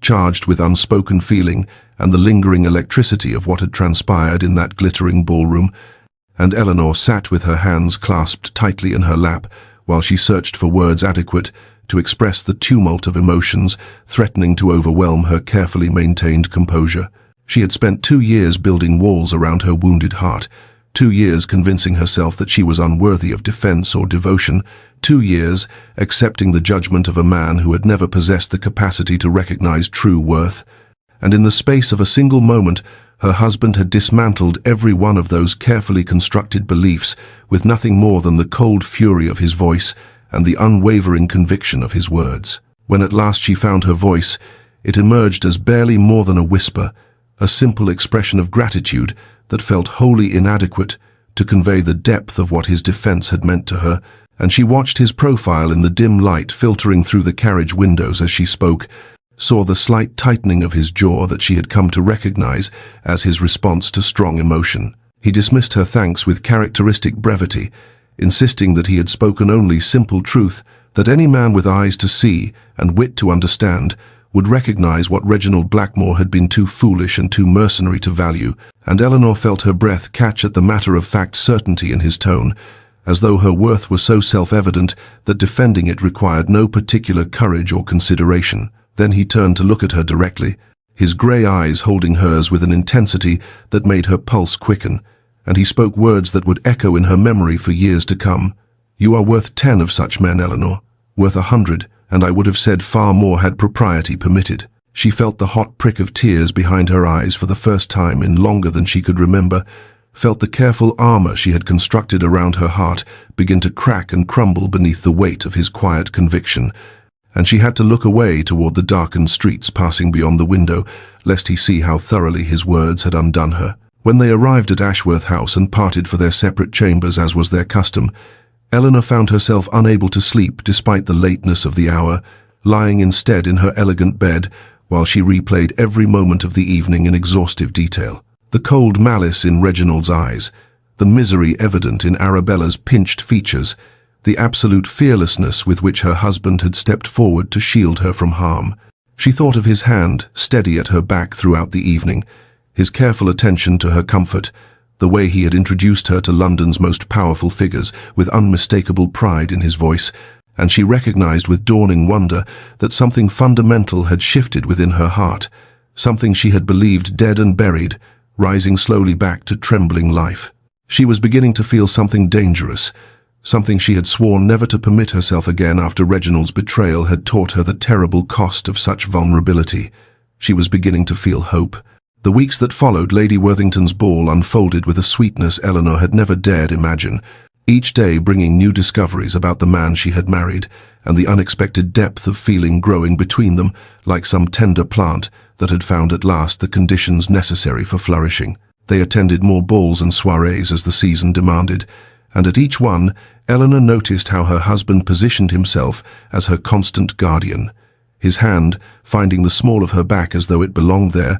charged with unspoken feeling and the lingering electricity of what had transpired in that glittering ballroom, and Eleanor sat with her hands clasped tightly in her lap while she searched for words adequate to express the tumult of emotions threatening to overwhelm her carefully maintained composure. She had spent 2 years building walls around her wounded heart, 2 years convincing herself that she was unworthy of defense or devotion, 2 years accepting the judgment of a man who had never possessed the capacity to recognize true worth. And in the space of a single moment, her husband had dismantled every one of those carefully constructed beliefs with nothing more than the cold fury of his voice and the unwavering conviction of his words. When at last she found her voice, it emerged as barely more than a whisper, a simple expression of gratitude that felt wholly inadequate to convey the depth of what his defense had meant to her, and she watched his profile in the dim light filtering through the carriage windows as she spoke, saw the slight tightening of his jaw that she had come to recognize as his response to strong emotion. He dismissed her thanks with characteristic brevity, insisting that he had spoken only simple truth, that any man with eyes to see and wit to understand would recognize what Reginald Blackmore had been too foolish and too mercenary to value, and Eleanor felt her breath catch at the matter-of-fact certainty in his tone, as though her worth was so self-evident that defending it required no particular courage or consideration. Then he turned to look at her directly, his grey eyes holding hers with an intensity that made her pulse quicken, and he spoke words that would echo in her memory for years to come. "You are worth 10 of such men, Eleanor, worth 100, and I would have said far more had propriety permitted." She felt the hot prick of tears behind her eyes for the first time in longer than she could remember, felt the careful armor she had constructed around her heart begin to crack and crumble beneath the weight of his quiet conviction, and she had to look away toward the darkened streets passing beyond the window, lest he see how thoroughly his words had undone her. When they arrived at Ashworth House and parted for their separate chambers as was their custom, Eleanor found herself unable to sleep despite the lateness of the hour, lying instead in her elegant bed while she replayed every moment of the evening in exhaustive detail. The cold malice in Reginald's eyes, the misery evident in Arabella's pinched features, the absolute fearlessness with which her husband had stepped forward to shield her from harm. She thought of his hand steady at her back throughout the evening, his careful attention to her comfort, the way he had introduced her to London's most powerful figures with unmistakable pride in his voice, and she recognized with dawning wonder that something fundamental had shifted within her heart, something she had believed dead and buried, rising slowly back to trembling life. She was beginning to feel something dangerous, something she had sworn never to permit herself again after Reginald's betrayal had taught her the terrible cost of such vulnerability. She was beginning to feel hope. The weeks that followed Lady Worthington's ball unfolded with a sweetness Eleanor had never dared imagine, each day bringing new discoveries about the man she had married, and the unexpected depth of feeling growing between them like some tender plant that had found at last the conditions necessary for flourishing. They attended more balls and soirees as the season demanded, and at each one, Eleanor noticed how her husband positioned himself as her constant guardian, his hand finding the small of her back as though it belonged there,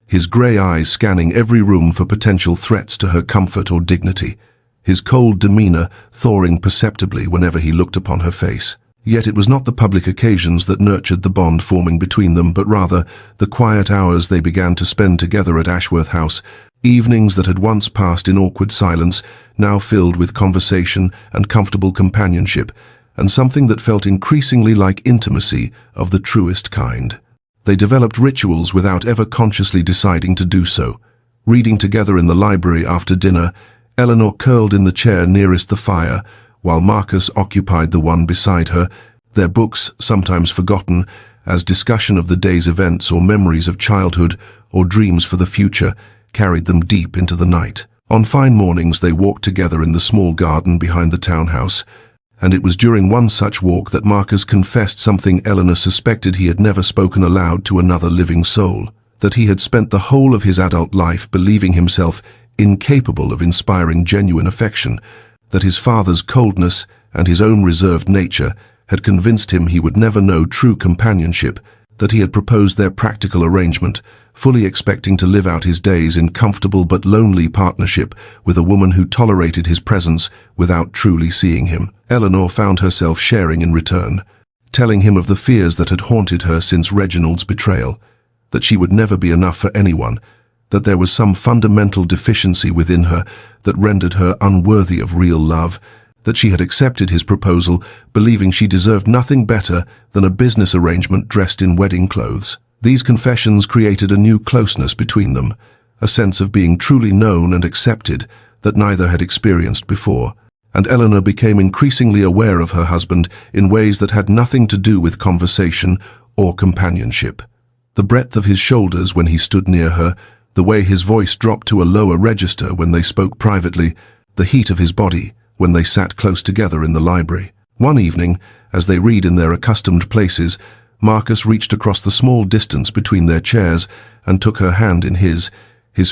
his grey eyes scanning every room for potential threats to her comfort or dignity, his cold demeanor thawing perceptibly whenever he looked upon her face. Yet it was not the public occasions that nurtured the bond forming between them, but rather the quiet hours they began to spend together at Ashworth House, evenings that had once passed in awkward silence, now filled with conversation and comfortable companionship, and something that felt increasingly like intimacy of the truest kind. They developed rituals without ever consciously deciding to do so. Reading together in the library after dinner, Eleanor curled in the chair nearest the fire, while Marcus occupied the one beside her, their books sometimes forgotten, as discussion of the day's events or memories of childhood or dreams for the future carried them deep into the night. On fine mornings they walked together in the small garden behind the townhouse, and it was during one such walk that Marcus confessed something Eleanor suspected he had never spoken aloud to another living soul, that he had spent the whole of his adult life believing himself incapable of inspiring genuine affection, that his father's coldness and his own reserved nature had convinced him he would never know true companionship, that he had proposed their practical arrangement, fully expecting to live out his days in comfortable but lonely partnership with a woman who tolerated his presence without truly seeing him. Eleanor found herself sharing in return, telling him of the fears that had haunted her since Reginald's betrayal, that she would never be enough for anyone, that there was some fundamental deficiency within her that rendered her unworthy of real love, that she had accepted his proposal, believing she deserved nothing better than a business arrangement dressed in wedding clothes. These confessions created a new closeness between them, a sense of being truly known and accepted that neither had experienced before, and Eleanor became increasingly aware of her husband in ways that had nothing to do with conversation or companionship. The breadth of his shoulders when he stood near her, the way his voice dropped to a lower register when they spoke privately, the heat of his body when they sat close together in the library. One evening, as they read in their accustomed places, Marcus reached across the small distance between their chairs and took her hand in his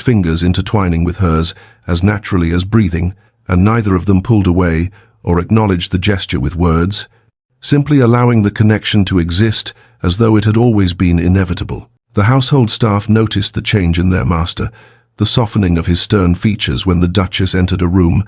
fingers intertwining with hers as naturally as breathing, and neither of them pulled away or acknowledged the gesture with words, simply allowing the connection to exist as though it had always been inevitable. The household staff noticed the change in their master, the softening of his stern features when the Duchess entered a room,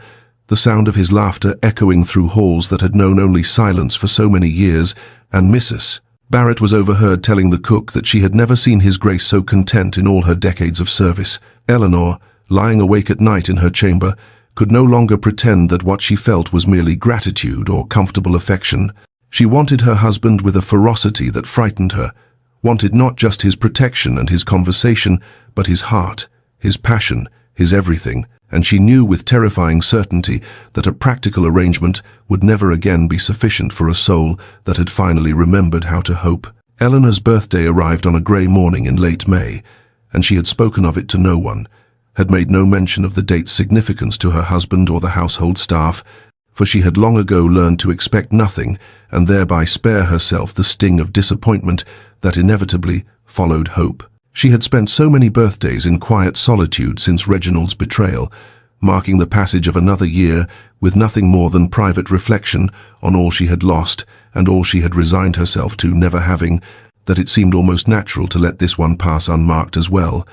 the sound of his laughter echoing through halls that had known only silence for so many years, and Mrs. Barrett was overheard telling the cook that she had never seen His Grace so content in all her decades of service. Eleanor, lying awake at night in her chamber, could no longer pretend that what she felt was merely gratitude or comfortable affection. She wanted her husband with a ferocity that frightened her, wanted not just his protection and his conversation, but his heart, his passion, his everything, and she knew with terrifying certainty that a practical arrangement would never again be sufficient for a soul that had finally remembered how to hope. Eleanor's birthday arrived on a grey morning in late May, and she had spoken of it to no one, had made no mention of the date's significance to her husband or the household staff, for she had long ago learned to expect nothing and thereby spare herself the sting of disappointment that inevitably followed hope. She had spent so many birthdays in quiet solitude since Reginald's betrayal, marking the passage of another year with nothing more than private reflection on all she had lost and all she had resigned herself to never having, that it seemed almost natural to let this one pass unmarked as well,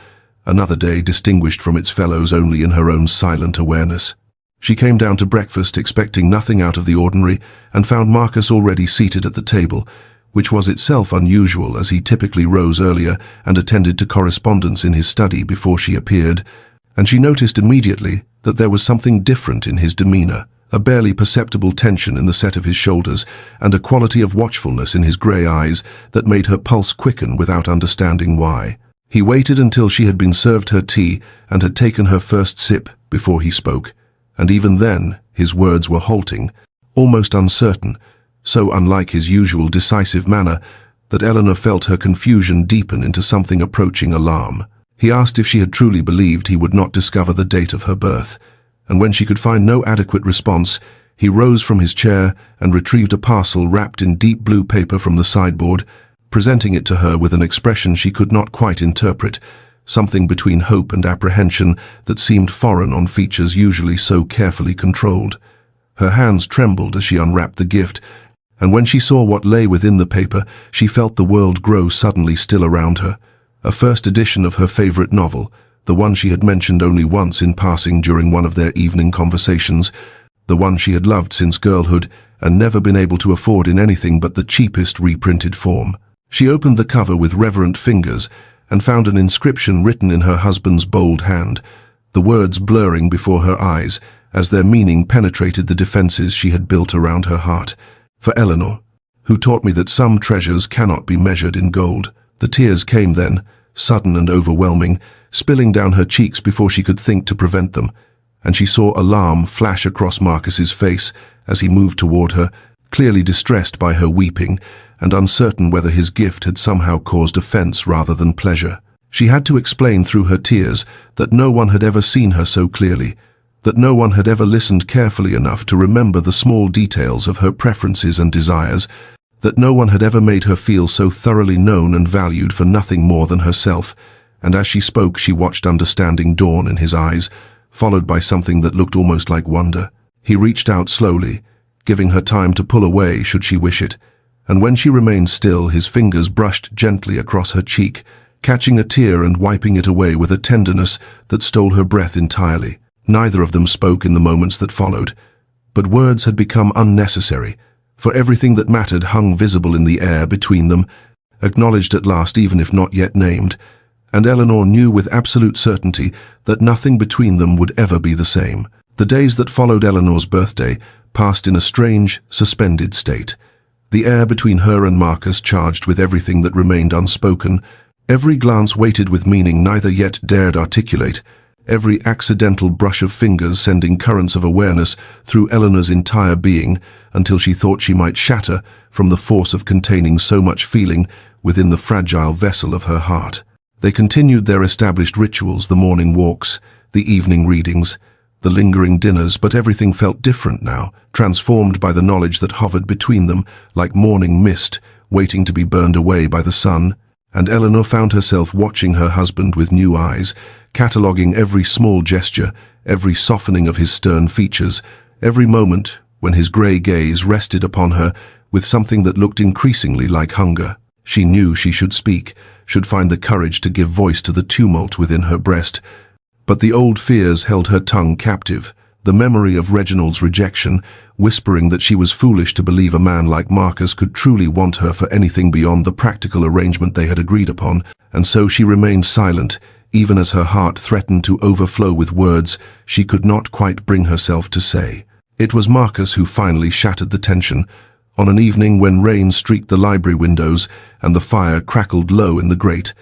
another day distinguished from its fellows only in her own silent awareness. She came down to breakfast expecting nothing out of the ordinary and found Marcus already seated at the table, which was itself unusual as he typically rose earlier and attended to correspondence in his study before she appeared, and she noticed immediately that there was something different in his demeanor, a barely perceptible tension in the set of his shoulders and a quality of watchfulness in his grey eyes that made her pulse quicken without understanding why. He waited until she had been served her tea and had taken her first sip before he spoke, and even then his words were halting, almost uncertain, so unlike his usual decisive manner that Eleanor felt her confusion deepen into something approaching alarm. He asked if she had truly believed he would not discover the date of her birth, and when she could find no adequate response, he rose from his chair and retrieved a parcel wrapped in deep blue paper from the sideboard, presenting it to her with an expression she could not quite interpret, something between hope and apprehension that seemed foreign on features usually so carefully controlled. Her hands trembled as she unwrapped the gift, and when she saw what lay within the paper, she felt the world grow suddenly still around her. A first edition of her favorite novel, the one she had mentioned only once in passing during one of their evening conversations, the one she had loved since girlhood and never been able to afford in anything but the cheapest reprinted form. She opened the cover with reverent fingers and found an inscription written in her husband's bold hand, the words blurring before her eyes as their meaning penetrated the defenses she had built around her heart. For Eleanor, who taught me that some treasures cannot be measured in gold. The tears came then, sudden and overwhelming, spilling down her cheeks before she could think to prevent them, and she saw alarm flash across Marcus's face as he moved toward her, clearly distressed by her weeping and uncertain whether his gift had somehow caused offense rather than pleasure. She had to explain through her tears that no one had ever seen her so clearly, that no one had ever listened carefully enough to remember the small details of her preferences and desires, that no one had ever made her feel so thoroughly known and valued for nothing more than herself, and as she spoke she watched understanding dawn in his eyes, followed by something that looked almost like wonder. He reached out slowly, giving her time to pull away should she wish it, and when she remained still his fingers brushed gently across her cheek, catching a tear and wiping it away with a tenderness that stole her breath entirely. Neither of them spoke in the moments that followed, but words had become unnecessary, for everything that mattered hung visible in the air between them, acknowledged at last even if not yet named, and Eleanor knew with absolute certainty that nothing between them would ever be the same. The days that followed Eleanor's birthday passed in a strange, suspended state, the air between her and Marcus charged with everything that remained unspoken, every glance weighted with meaning neither yet dared articulate, every accidental brush of fingers sending currents of awareness through Eleanor's entire being until she thought she might shatter from the force of containing so much feeling within the fragile vessel of her heart. They continued their established rituals, the morning walks, the evening readings, the lingering dinners, but everything felt different now, transformed by the knowledge that hovered between them like morning mist waiting to be burned away by the sun, and Eleanor found herself watching her husband with new eyes, cataloguing every small gesture, every softening of his stern features, every moment when his grey gaze rested upon her with something that looked increasingly like hunger. She knew she should speak, should find the courage to give voice to the tumult within her breast. But the old fears held her tongue captive, the memory of Reginald's rejection, whispering that she was foolish to believe a man like Marcus could truly want her for anything beyond the practical arrangement they had agreed upon, and so she remained silent, even as her heart threatened to overflow with words she could not quite bring herself to say. It was Marcus who finally shattered the tension. On an evening when rain streaked the library windows and the fire crackled low in the grate,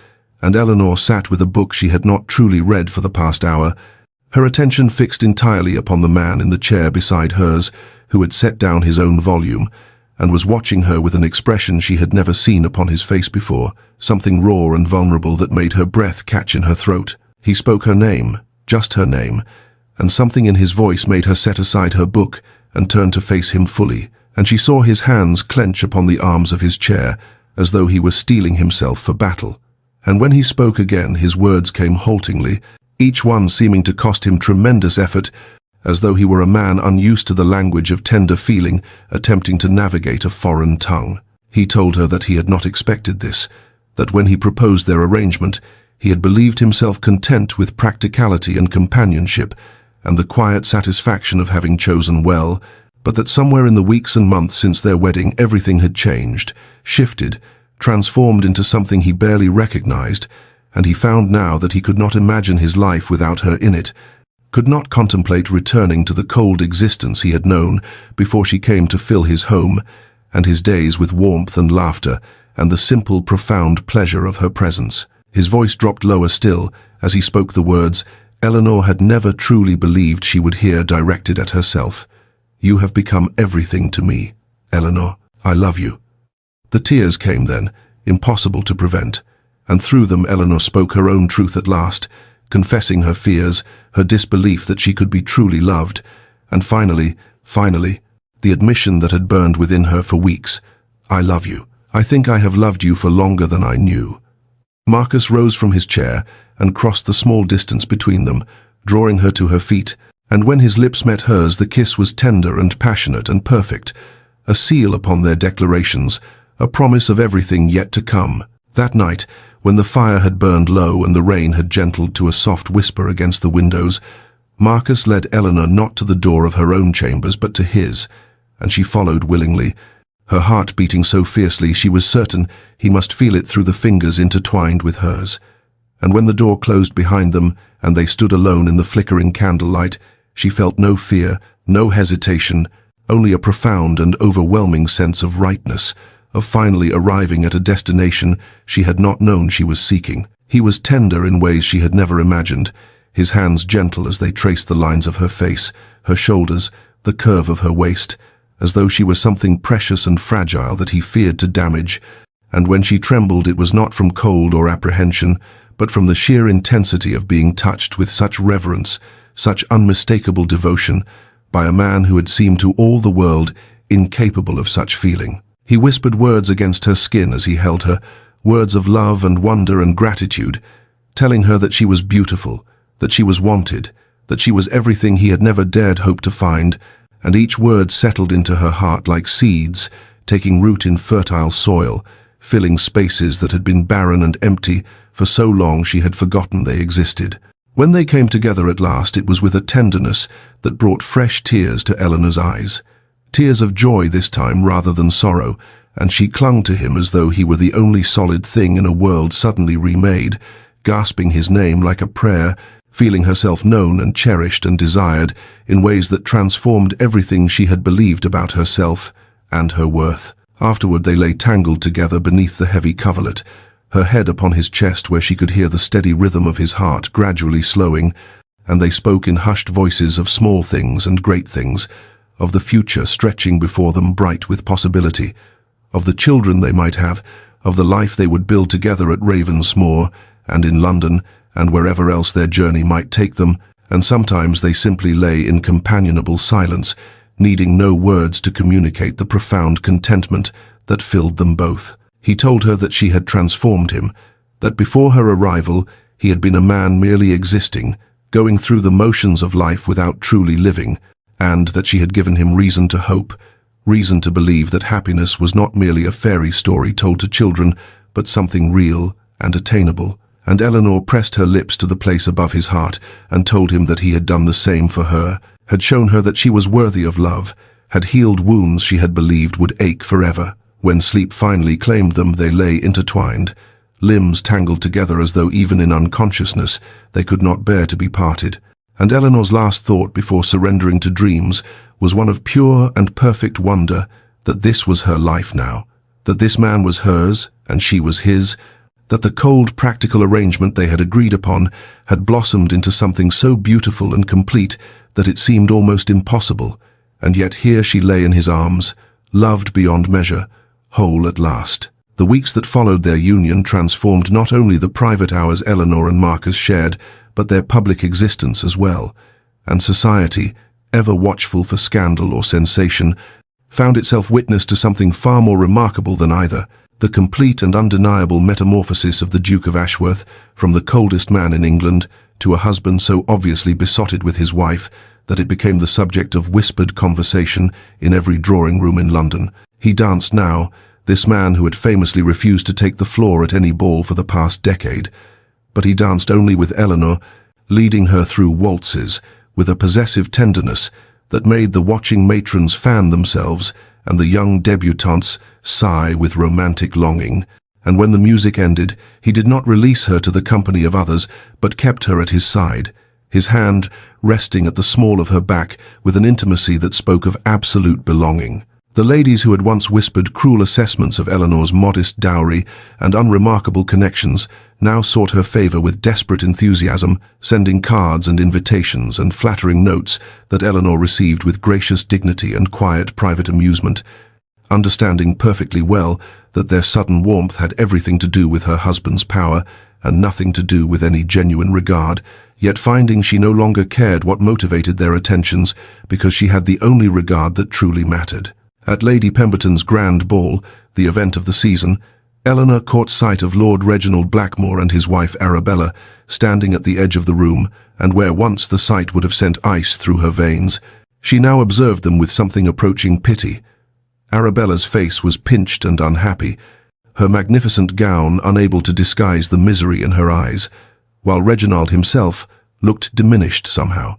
and Eleanor sat with a book she had not truly read for the past hour, her attention fixed entirely upon the man in the chair beside hers, who had set down his own volume, and was watching her with an expression she had never seen upon his face before, something raw and vulnerable that made her breath catch in her throat. He spoke her name, just her name, and something in his voice made her set aside her book and turn to face him fully, and she saw his hands clench upon the arms of his chair, as though he were steeling himself for battle. And when he spoke again, his words came haltingly, each one seeming to cost him tremendous effort, as though he were a man unused to the language of tender feeling, attempting to navigate a foreign tongue. He told her that he had not expected this, that when he proposed their arrangement, he had believed himself content with practicality and companionship, and the quiet satisfaction of having chosen well, but that somewhere in the weeks and months since their wedding everything had changed, shifted, transformed into something he barely recognized, and he found now that he could not imagine his life without her in it, could not contemplate returning to the cold existence he had known before she came to fill his home and his days with warmth and laughter and the simple, profound pleasure of her presence. His voice dropped lower still as he spoke the words Eleanor had never truly believed she would hear directed at herself. "You have become everything to me, Eleanor. I love you." The tears came then, impossible to prevent, and through them Eleanor spoke her own truth at last, confessing her fears, her disbelief that she could be truly loved, and finally, the admission that had burned within her for weeks. "I love you. I think I have loved you for longer than I knew." Marcus rose from his chair and crossed the small distance between them, drawing her to her feet, and when his lips met hers the kiss was tender and passionate and perfect, a seal upon their declarations, a promise of everything yet to come. That night, when the fire had burned low and the rain had gentled to a soft whisper against the windows, Marcus led Eleanor not to the door of her own chambers but to his, and she followed willingly, her heart beating so fiercely she was certain he must feel it through the fingers intertwined with hers. And when the door closed behind them and they stood alone in the flickering candlelight, she felt no fear, no hesitation, only a profound and overwhelming sense of rightness, of finally arriving at a destination she had not known she was seeking. He was tender in ways she had never imagined, his hands gentle as they traced the lines of her face, her shoulders, the curve of her waist, as though she were something precious and fragile that he feared to damage, and when she trembled it was not from cold or apprehension, but from the sheer intensity of being touched with such reverence, such unmistakable devotion, by a man who had seemed to all the world incapable of such feeling. He whispered words against her skin as he held her, words of love and wonder and gratitude, telling her that she was beautiful, that she was wanted, that she was everything he had never dared hope to find, and each word settled into her heart like seeds, taking root in fertile soil, filling spaces that had been barren and empty for so long she had forgotten they existed. When they came together at last, it was with a tenderness that brought fresh tears to Eleanor's eyes. Tears of joy this time rather than sorrow, and she clung to him as though he were the only solid thing in a world suddenly remade, gasping his name like a prayer, feeling herself known and cherished and desired in ways that transformed everything she had believed about herself and her worth. Afterward they lay tangled together beneath the heavy coverlet, her head upon his chest where she could hear the steady rhythm of his heart gradually slowing, and they spoke in hushed voices of small things and great things, of the future stretching before them bright with possibility, of the children they might have, of the life they would build together at Ravensmoor and in London and wherever else their journey might take them, and sometimes they simply lay in companionable silence, needing no words to communicate the profound contentment that filled them both. He told her that she had transformed him, that before her arrival he had been a man merely existing, going through the motions of life without truly living, and that she had given him reason to hope, reason to believe that happiness was not merely a fairy story told to children, but something real and attainable. And Eleanor pressed her lips to the place above his heart and told him that he had done the same for her, had shown her that she was worthy of love, had healed wounds she had believed would ache forever. When sleep finally claimed them, they lay intertwined, limbs tangled together as though even in unconsciousness they could not bear to be parted. And Eleanor's last thought before surrendering to dreams was one of pure and perfect wonder that this was her life now, that this man was hers and she was his, that the cold, practical arrangement they had agreed upon had blossomed into something so beautiful and complete that it seemed almost impossible, and yet here she lay in his arms, loved beyond measure, whole at last. The weeks that followed their union transformed not only the private hours Eleanor and Marcus shared, but their public existence as well, and society, ever watchful for scandal or sensation, found itself witness to something far more remarkable than either: the complete and undeniable metamorphosis of the Duke of Ashworth from the coldest man in England to a husband so obviously besotted with his wife that it became the subject of whispered conversation in every drawing-room in London. He danced now, this man who had famously refused to take the floor at any ball for the past decade, but he danced only with Eleanor, leading her through waltzes with a possessive tenderness that made the watching matrons fan themselves and the young debutantes sigh with romantic longing. And when the music ended, he did not release her to the company of others, but kept her at his side, his hand resting at the small of her back with an intimacy that spoke of absolute belonging. The ladies who had once whispered cruel assessments of Eleanor's modest dowry and unremarkable connections now sought her favor with desperate enthusiasm, sending cards and invitations and flattering notes that Eleanor received with gracious dignity and quiet private amusement, understanding perfectly well that their sudden warmth had everything to do with her husband's power and nothing to do with any genuine regard, yet finding she no longer cared what motivated their attentions because she had the only regard that truly mattered. At Lady Pemberton's grand ball, the event of the season, Eleanor caught sight of Lord Reginald Blackmore and his wife Arabella standing at the edge of the room, and where once the sight would have sent ice through her veins, she now observed them with something approaching pity. Arabella's face was pinched and unhappy, her magnificent gown unable to disguise the misery in her eyes, while Reginald himself looked diminished somehow,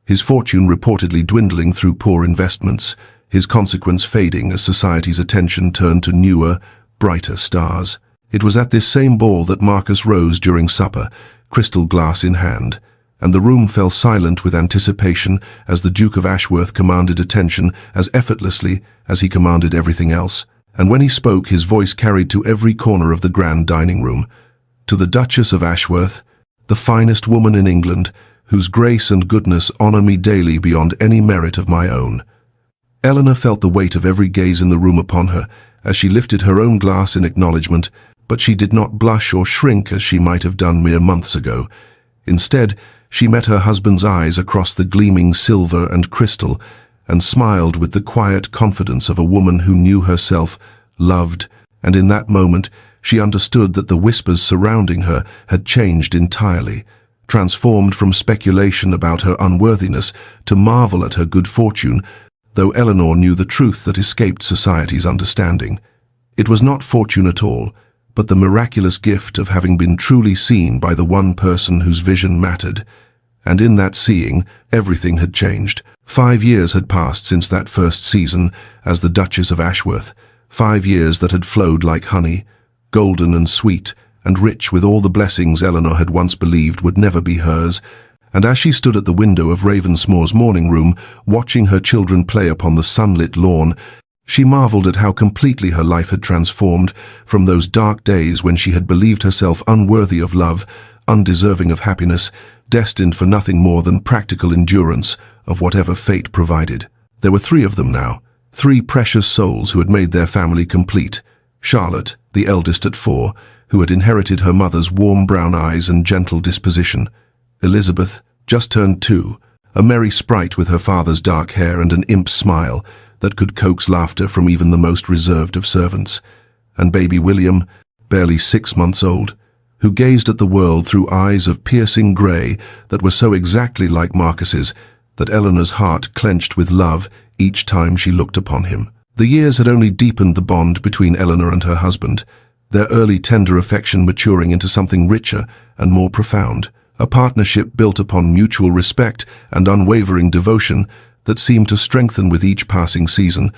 his fortune reportedly dwindling through poor investments, his consequence fading as society's attention turned to newer, brighter stars. It was at this same ball that Marcus rose during supper, crystal glass in hand, and the room fell silent with anticipation as the Duke of Ashworth commanded attention as effortlessly as he commanded everything else. And when he spoke, his voice carried to every corner of the grand dining room. To the Duchess of Ashworth, the finest woman in England, whose grace and goodness honor me daily beyond any merit of my own. Eleanor felt the weight of every gaze in the room upon her as she lifted her own glass in acknowledgement, but she did not blush or shrink as she might have done mere months ago. Instead, she met her husband's eyes across the gleaming silver and crystal and smiled with the quiet confidence of a woman who knew herself, loved, and in that moment she understood that the whispers surrounding her had changed entirely, transformed from speculation about her unworthiness to marvel at her good fortune, though Eleanor knew the truth that escaped society's understanding. It was not fortune at all, but the miraculous gift of having been truly seen by the one person whose vision mattered. And in that seeing, everything had changed. 5 years had passed since that first season as the Duchess of Ashworth, 5 years that had flowed like honey, golden and sweet, and rich with all the blessings Eleanor had once believed would never be hers. And as she stood at the window of Ravensmoor's morning room, watching her children play upon the sunlit lawn, she marveled at how completely her life had transformed from those dark days when she had believed herself unworthy of love, undeserving of happiness, destined for nothing more than practical endurance of whatever fate provided. There were 3 of them now, 3 precious souls who had made their family complete. Charlotte, the eldest at 4, who had inherited her mother's warm brown eyes and gentle disposition. Elizabeth, just turned 2, a merry sprite with her father's dark hair and an imp smile that could coax laughter from even the most reserved of servants. And baby William, barely 6 months old, who gazed at the world through eyes of piercing grey that were so exactly like Marcus's that Eleanor's heart clenched with love each time she looked upon him. The years had only deepened the bond between Eleanor and her husband, their early tender affection maturing into something richer and more profound, a partnership built upon mutual respect and unwavering devotion that seemed to strengthen with each passing season.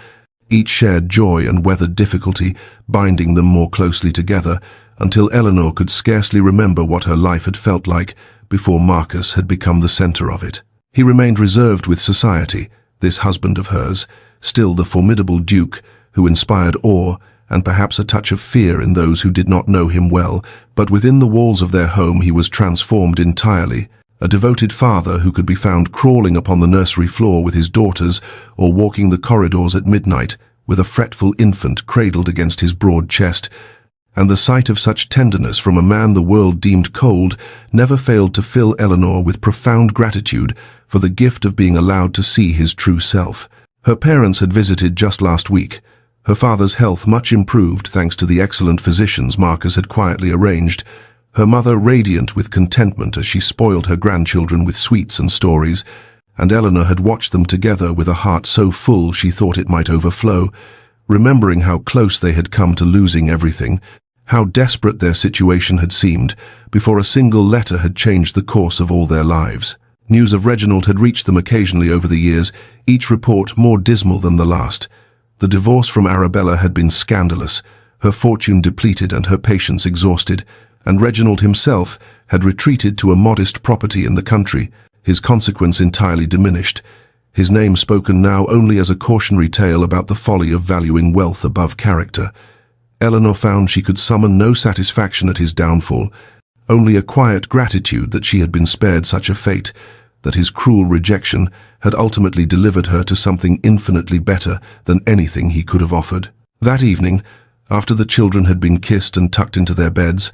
Each shared joy and weathered difficulty, binding them more closely together, until Eleanor could scarcely remember what her life had felt like before Marcus had become the center of it. He remained reserved with society, this husband of hers, still the formidable duke who inspired awe and perhaps a touch of fear in those who did not know him well, but within the walls of their home he was transformed entirely, a devoted father who could be found crawling upon the nursery floor with his daughters or walking the corridors at midnight with a fretful infant cradled against his broad chest, and the sight of such tenderness from a man the world deemed cold never failed to fill Eleanor with profound gratitude for the gift of being allowed to see his true self. Her parents had visited just last week, her father's health much improved thanks to the excellent physicians Marcus had quietly arranged, her mother radiant with contentment as she spoiled her grandchildren with sweets and stories, and Eleanor had watched them together with a heart so full she thought it might overflow, remembering how close they had come to losing everything, how desperate their situation had seemed before a single letter had changed the course of all their lives. News of Reginald had reached them occasionally over the years, each report more dismal than the last. The divorce from Arabella had been scandalous, her fortune depleted and her patience exhausted, and Reginald himself had retreated to a modest property in the country, his consequence entirely diminished, his name spoken now only as a cautionary tale about the folly of valuing wealth above character. Eleanor found she could summon no satisfaction at his downfall, only a quiet gratitude that she had been spared such a fate, that his cruel rejection had ultimately delivered her to something infinitely better than anything he could have offered. That evening, after the children had been kissed and tucked into their beds,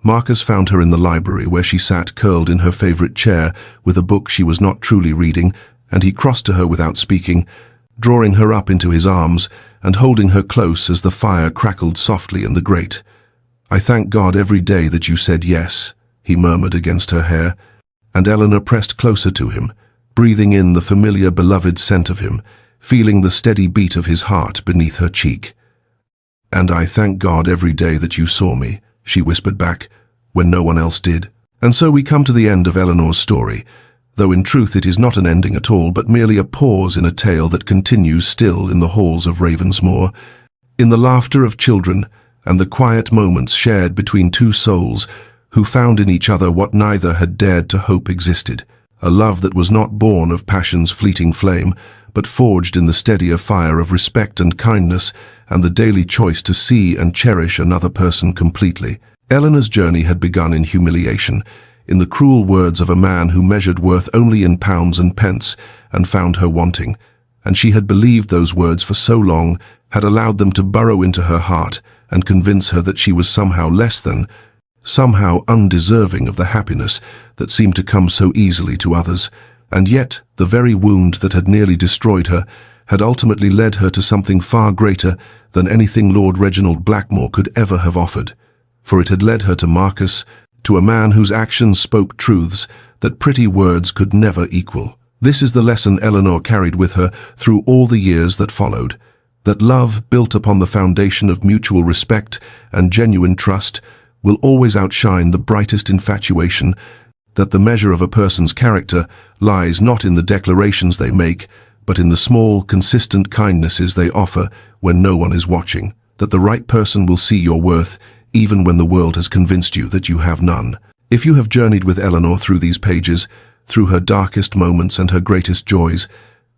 Marcus found her in the library where she sat curled in her favorite chair with a book she was not truly reading, and he crossed to her without speaking, drawing her up into his arms and holding her close as the fire crackled softly in the grate. "I thank God every day that you said yes," he murmured against her hair, and Eleanor pressed closer to him, breathing in the familiar beloved scent of him, feeling the steady beat of his heart beneath her cheek. "And I thank God every day that you saw me," she whispered back, when no one else did. And so we come to the end of Eleanor's story, though in truth it is not an ending at all, but merely a pause in a tale that continues still in the halls of Ravensmoor, in the laughter of children and the quiet moments shared between two souls who found in each other what neither had dared to hope existed, a love that was not born of passion's fleeting flame, but forged in the steadier fire of respect and kindness and the daily choice to see and cherish another person completely. Eleanor's journey had begun in humiliation, in the cruel words of a man who measured worth only in pounds and pence and found her wanting, and she had believed those words for so long, had allowed them to burrow into her heart and convince her that she was somehow less than, somehow undeserving of the happiness that seemed to come so easily to others, and yet the very wound that had nearly destroyed her had ultimately led her to something far greater than anything Lord Reginald Blackmore could ever have offered, for it had led her to Marcus, to a man whose actions spoke truths that pretty words could never equal. This is the lesson Eleanor carried with her through all the years that followed, that love built upon the foundation of mutual respect and genuine trust will always outshine the brightest infatuation, that the measure of a person's character lies not in the declarations they make, but in the small, consistent kindnesses they offer when no one is watching, that the right person will see your worth even when the world has convinced you that you have none. If you have journeyed with Eleanor through these pages, through her darkest moments and her greatest joys,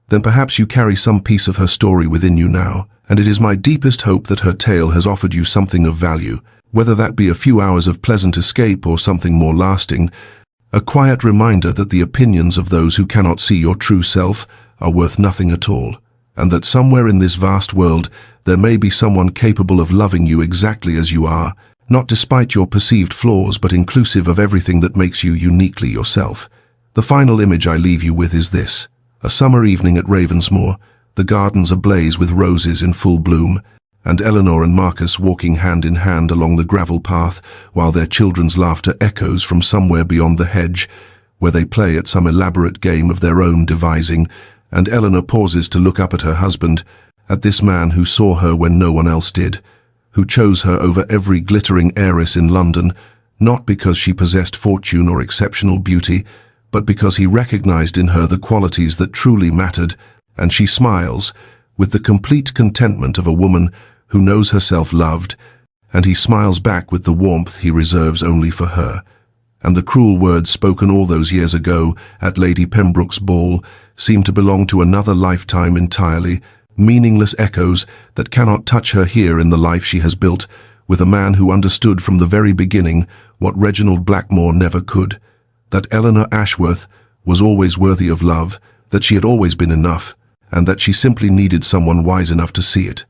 then perhaps you carry some piece of her story within you now, and it is my deepest hope that her tale has offered you something of value, whether that be a few hours of pleasant escape or something more lasting, a quiet reminder that the opinions of those who cannot see your true self are worth nothing at all, and that somewhere in this vast world there may be someone capable of loving you exactly as you are, not despite your perceived flaws but inclusive of everything that makes you uniquely yourself. The final image I leave you with is this: a summer evening at Ravensmoor, the gardens ablaze with roses in full bloom, and Eleanor and Marcus walking hand in hand along the gravel path while their children's laughter echoes from somewhere beyond the hedge, where they play at some elaborate game of their own devising, and Eleanor pauses to look up at her husband, at this man who saw her when no one else did, who chose her over every glittering heiress in London, not because she possessed fortune or exceptional beauty, but because he recognized in her the qualities that truly mattered, and she smiles, with the complete contentment of a woman who knows herself loved, and he smiles back with the warmth he reserves only for her. And the cruel words spoken all those years ago at Lady Pembroke's ball seem to belong to another lifetime entirely, meaningless echoes that cannot touch her here in the life she has built, with a man who understood from the very beginning what Reginald Blackmore never could, that Eleanor Ashworth was always worthy of love, that she had always been enough, and that she simply needed someone wise enough to see it.